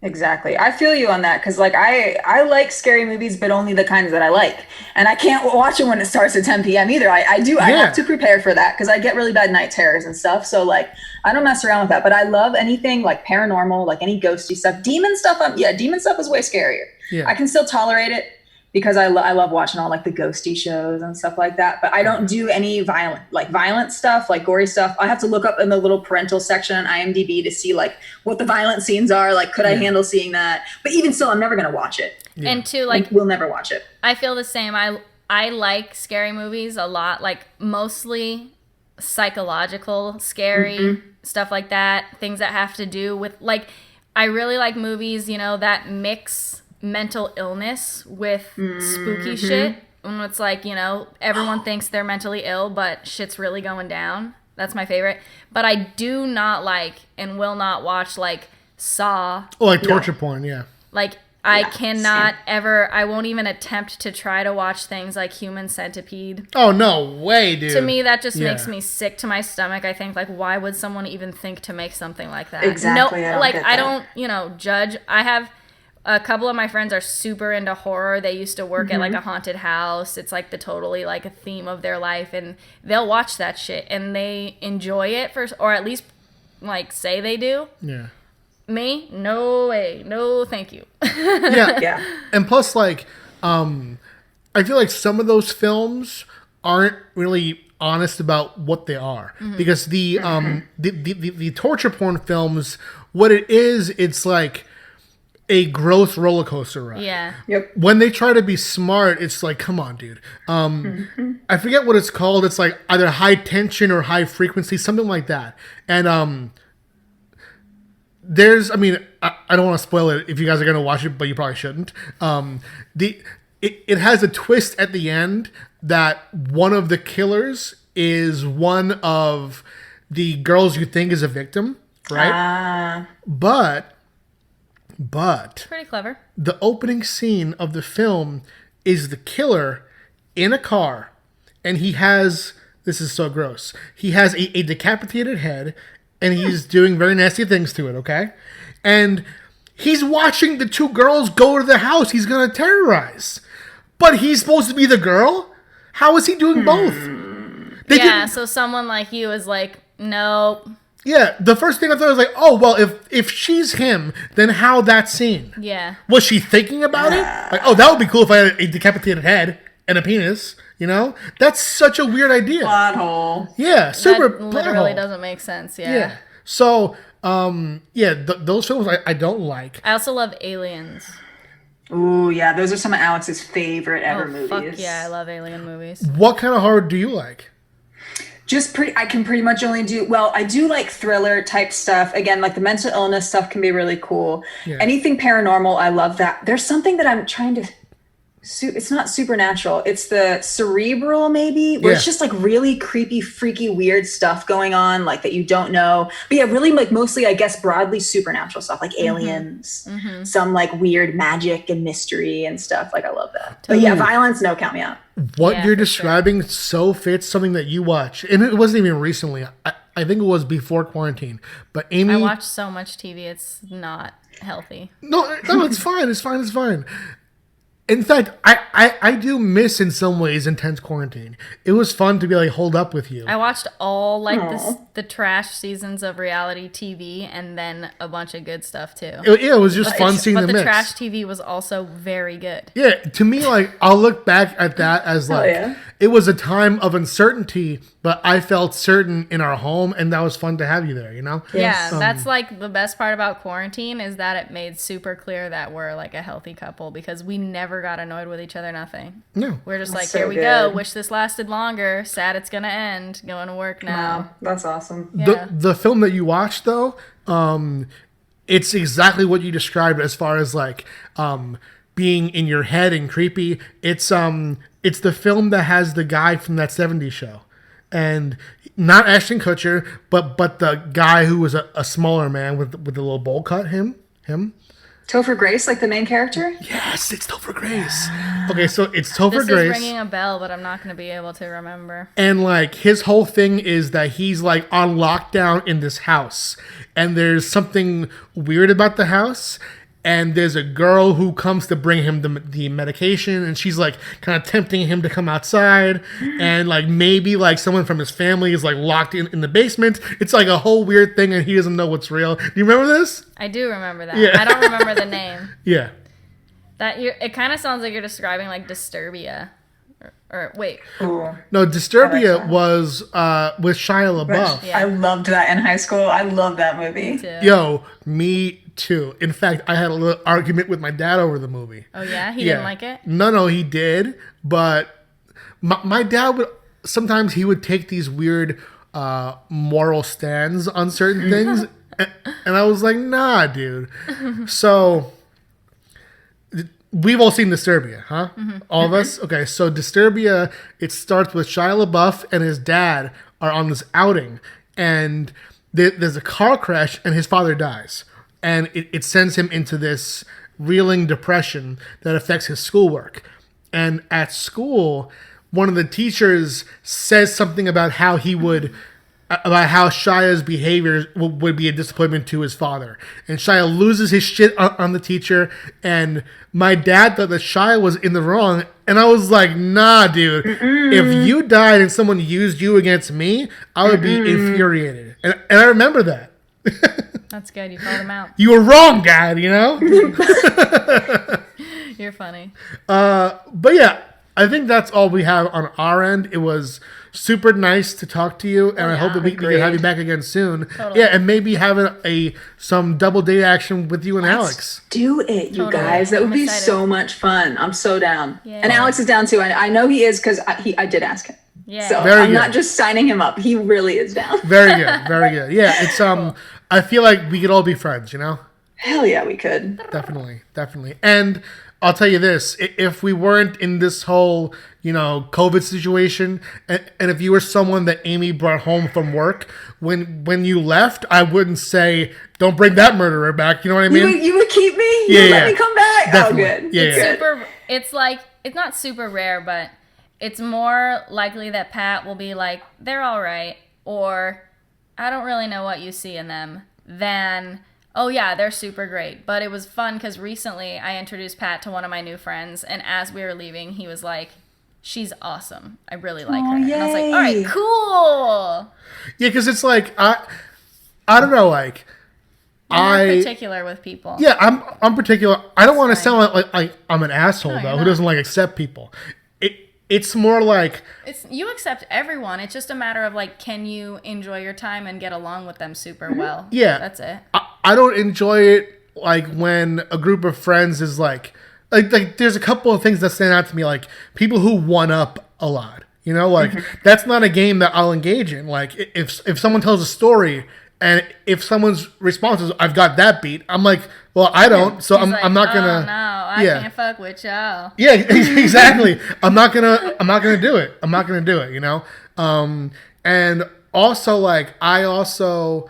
Exactly. I feel you on that because like I like scary movies, but only the kinds that I like, and I can't watch it when it starts at 10 p.m. either. I have to prepare for that because I get really bad night terrors and stuff. So like I don't mess around with that. But I love anything like paranormal, like any ghosty stuff, demon stuff. Demon stuff is way scarier. Yeah. I can still tolerate it because I love watching all like the ghosty shows and stuff like that. But I don't do any violent stuff, like gory stuff. I have to look up in the little parental section on IMDb to see like what the violent scenes are. Like, could I handle seeing that? But even still, I'm never going to watch it. And two, Like, we'll never watch it. I feel the same. I like scary movies a lot, like mostly psychological, scary stuff like that. Things that have to do with like, I really like movies, that mix mental illness with spooky shit. When it's like, everyone thinks they're mentally ill, but shit's really going down. That's my favorite. But I do not like and will not watch like Saw. Oh, like torture porn, yeah. Like, I Yeah, cannot ever, I won't even attempt to try to watch things like Human Centipede. Oh, no way, dude. To me, that just Yeah. makes me sick to my stomach. I think, like, why would someone even think to make something like that? Exactly, No, I don't like, get I that. don't, judge. I have a couple of my friends are super into horror. They used to work at, like, a haunted house. It's, like, the totally, like, a theme of their life. And they'll watch that shit. And they enjoy it, or at least, like, say they do. Yeah. Me? No way. No, thank you. Yeah. Yeah. And plus, like, I feel like some of those films aren't really honest about what they are because the torture porn films, what it is, it's like a growth roller coaster ride. Yeah. Yep. When they try to be smart, it's like, come on, dude. I forget what it's called. It's like either high tension or high frequency, something like that. And I don't want to spoil it if you guys are going to watch it, but you probably shouldn't. It has a twist at the end that one of the killers is one of the girls you think is a victim, right? But Pretty clever. the opening scene of the film is the killer in a car, and he has, this is so gross, he has a decapitated head, and he's doing very nasty things to it, okay? And he's watching the two girls go to the house he's going to terrorize. But he's supposed to be the girl? How is he doing both? They Yeah, didn't- so someone like you is like, nope. Yeah, the first thing I thought was like, oh, well, if she's him, then how that scene? Yeah. Was she thinking about it? Like, oh, that would be cool if I had a decapitated head and a penis, That's such a weird idea. Plot hole. Yeah, super That plot literally hole. doesn't make sense. Yeah. Yeah. So, those films I don't like. I also love Aliens. Ooh, yeah. Those are some of Alex's favorite ever movies. Fuck yeah, I love alien movies. What kind of horror do you like? I can pretty much only do, I do like thriller type stuff. Again, like the mental illness stuff can be really cool. Yeah. Anything paranormal, I love that. There's something that I'm trying to, it's not supernatural. It's the cerebral, maybe, where it's Yeah. just like really creepy, freaky, weird stuff going on, like that you don't know. But yeah, really, like mostly, I guess, broadly supernatural stuff, like aliens, some like weird magic and mystery and stuff. Like I love that. But yeah, violence, no, count me out. What Yeah, you're for sure. describing so fits something that you watch, and it wasn't even recently. I think it was before quarantine. But Amy, I watch so much TV, it's not healthy. no, it's fine. It's fine. It's fine. In fact, I do miss in some ways intense quarantine. It was fun to be like holed up with you. I watched all like the trash seasons of reality TV and then a bunch of good stuff too. It was just fun seeing But the the mix. trash TV was also very good. Yeah, to me, like I'll look back at that as like yeah. it was a time of uncertainty, but I felt certain in our home, and that was fun to have you there. You know? Yeah, that's like the best part about quarantine is that it made super clear that we're like a healthy couple because we never got annoyed with each other, nothing. No. We're just like, so here we go. good. Wish this lasted longer. Sad it's gonna end. Going to work now. Wow, that's awesome. Yeah. The film that you watched though, it's exactly what you described as far as like being in your head and creepy. It's the film that has the guy from that '70s show, and not Ashton Kutcher, but the guy who was a smaller man with the little bowl cut. Him. Topher Grace, like the main character? Yes, it's Topher Grace. Okay, so it's Topher This Grace. is ringing a bell, but I'm not going to be able to remember. And like his whole thing is that he's like on lockdown in this house, and there's something weird about the house. And there's a girl who comes to bring him the medication, and she's like kind of tempting him to come outside. And like maybe like someone from his family is like locked in the basement. It's like a whole weird thing, and he doesn't know what's real. Do you remember this? I do remember that. Yeah. I don't remember the name. Yeah. It kind of sounds like you're describing like Disturbia. Or wait. Ooh. No, Disturbia that. was with Shia LaBeouf. Yeah. I loved that in high school. I love that movie. Too. Yo, me too. In fact, I had a little argument with my dad over the movie. Oh yeah, he didn't like it. No, he did. But my dad would sometimes he would take these weird moral stands on certain things, and I was like, nah, dude. So we've all seen Disturbia, huh? All of us. Okay, so Disturbia. It starts with Shia LaBeouf and his dad are on this outing, and there's a car crash, and his father dies. And it sends him into this reeling depression that affects his schoolwork. And at school, one of the teachers says something about how Shia's behavior would be a disappointment to his father. And Shia loses his shit on the teacher. And my dad thought that Shia was in the wrong. And I was like, nah, dude. If you died and someone used you against me, I would be infuriated. And I remember that. That's good. You called him out. You were wrong, Dad, you know? You're funny. But yeah, I think that's all we have on our end. It was super nice to talk to you, and I hope that we can have you back again soon. Totally. Yeah, and maybe having some double date action with you and Alex. Do it, you Totally. guys. That would I'm be excited. so much fun. I'm so down. Yeah. And Alex is down too. I know he is because I did ask him. Yeah. So Very I'm good. not just signing him up. He really is down. Very good, very good. Yeah, it's I feel like we could all be friends, you know? Hell yeah, we could. Definitely. And I'll tell you this, if we weren't in this whole, COVID situation, and if you were someone that Amy brought home from work, when you left, I wouldn't say, don't bring that murderer back. You know what I mean? You would keep me? Yeah, You let yeah. me come back? Definitely. Oh, good. Yeah, It's yeah. good. It's like, it's not super rare, but it's more likely that Pat will be like, they're all right, or I don't really know what you see in them, than, oh yeah, they're super great. But it was fun because recently I introduced Pat to one of my new friends, and as we were leaving, he was like, she's awesome. I really like her. And I was like, all right, yay. cool. Yeah, because it's like, I don't know, like, I'm more particular with people. Yeah, I'm particular. I don't want to sound like I'm an asshole, No, though, you're who not. doesn't, accept people. It's more like, You accept everyone. It's just a matter of like, can you enjoy your time and get along with them super well? yeah. That's it. I don't enjoy it, like, when a group of friends is, like there's a couple of things that stand out to me, like, people who one-up a lot. You know, like, that's not a game that I'll engage in. Like, if someone tells a story, and if someone's response is, I've got that beat, I'm like, well, I don't, so He's like, I'm not oh, gonna... no, I Yeah. can't fuck with y'all. Yeah, exactly. I'm not gonna do it. I'm not gonna do it. You know. And also like I also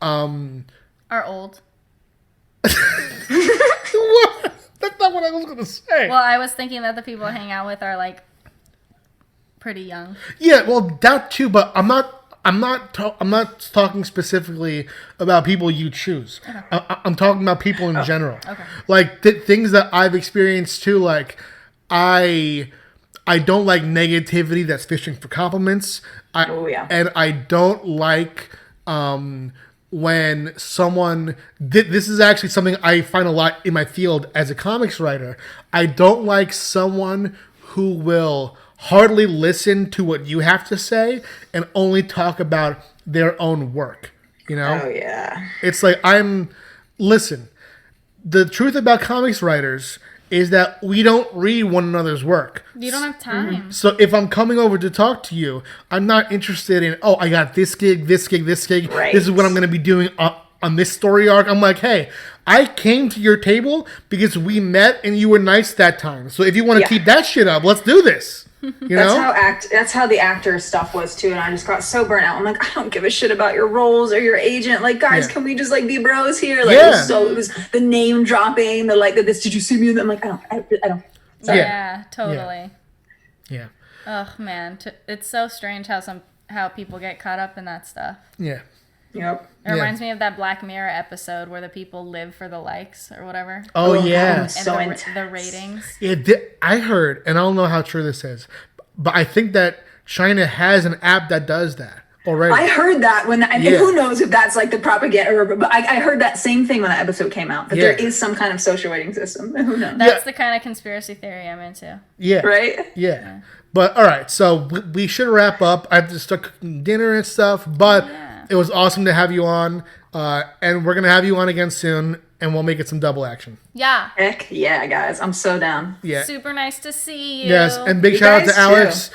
Are old. what? That's not what I was gonna say. Well, I was thinking that the people I hang out with are like pretty young. Yeah, well, that too, but I'm not talking specifically about people you choose. I'm talking about people in general. Okay. Like things that I've experienced too. Like I don't like negativity that's fishing for compliments. Oh, yeah. And I don't like when someone. This is actually something I find a lot in my field as a comics writer. I don't like someone who will hardly listen to what you have to say and only talk about their own work. You know? Oh yeah. It's like listen, the truth about comics writers is that we don't read one another's work. You don't have time. So if I'm coming over to talk to you, I'm not interested in, oh, I got this gig, this gig, this gig. Right. This is what I'm going to be doing on this story arc. I'm like, hey, I came to your table because we met and you were nice that time. So if you want to keep that shit up, let's do this. You know? That's how the actor stuff was too, and I just got so burnt out. I'm like, I don't give a shit about your roles or your agent. Like, guys, can we just like be bros here? Like, it was the name dropping, the like, this. Did you see me? And I'm like, I don't. Sorry. Yeah, totally. Yeah. Oh man, it's so strange how people get caught up in that stuff. Yeah. Yep. It reminds me of that Black Mirror episode where the people live for the likes or whatever. Oh, God, yeah. it was so And intense. the ratings. Yeah, I heard, and I don't know how true this is, but I think that China has an app that does that already. I heard that and who knows if that's like the propaganda, but I heard that same thing when that episode came out, that there is some kind of social rating system. Who knows? That's the kind of conspiracy theory I'm into. Yeah. Right? Yeah. But all right, so we should wrap up. I have to start cooking dinner and stuff, but it was awesome to have you on, and we're going to have you on again soon, and we'll make it some double action. Yeah. Heck yeah, guys. I'm so down. Yeah. Super nice to see you. Yes, and big You shout out to guys, Alex.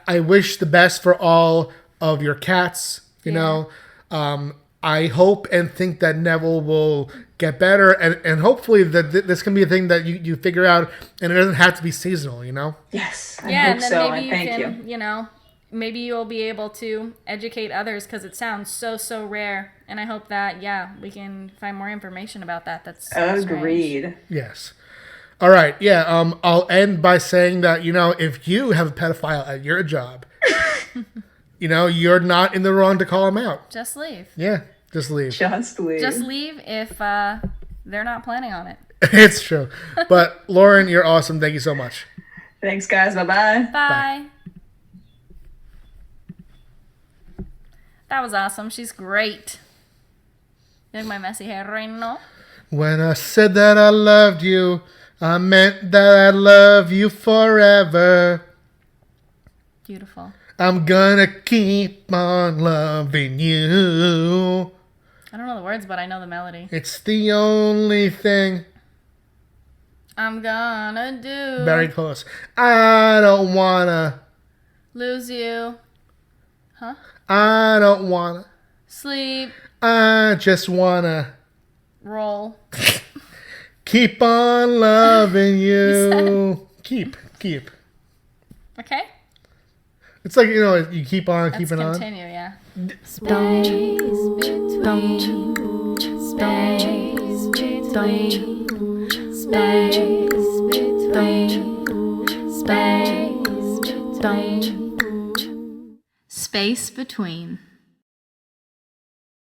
I wish the best for all of your cats. You know, I hope and think that Neville will get better, and hopefully that this can be a thing that you figure out, and it doesn't have to be seasonal. You know. Yes. I Yeah, hope and then so. maybe And you thank can, you know, maybe you'll be able to educate others because it sounds so rare. And I hope that, we can find more information about that. That's so strange. Agreed. Yes. All right. Yeah. I'll end by saying that, you know, if you have a pedophile at your job, you know, you're not in the wrong to call him out. Just leave. Yeah. Just leave. Just leave. Just leave if they're not planning on it. It's true. But Lauren, you're awesome. Thank you so much. Thanks, guys. Bye-bye. Bye. That was awesome. She's great. You like my messy hair right now? When I said that I loved you, I meant that I love you forever. Beautiful. I'm gonna keep on loving you. I don't know the words, but I know the melody. It's the only thing. I'm gonna do. Very close. I don't wanna. Lose you. I don't wanna. Sleep. I just wanna Roll. keep on loving you. Keep. Okay? It's like, you know, you keep on Let's keeping on. continue, yeah. Space between.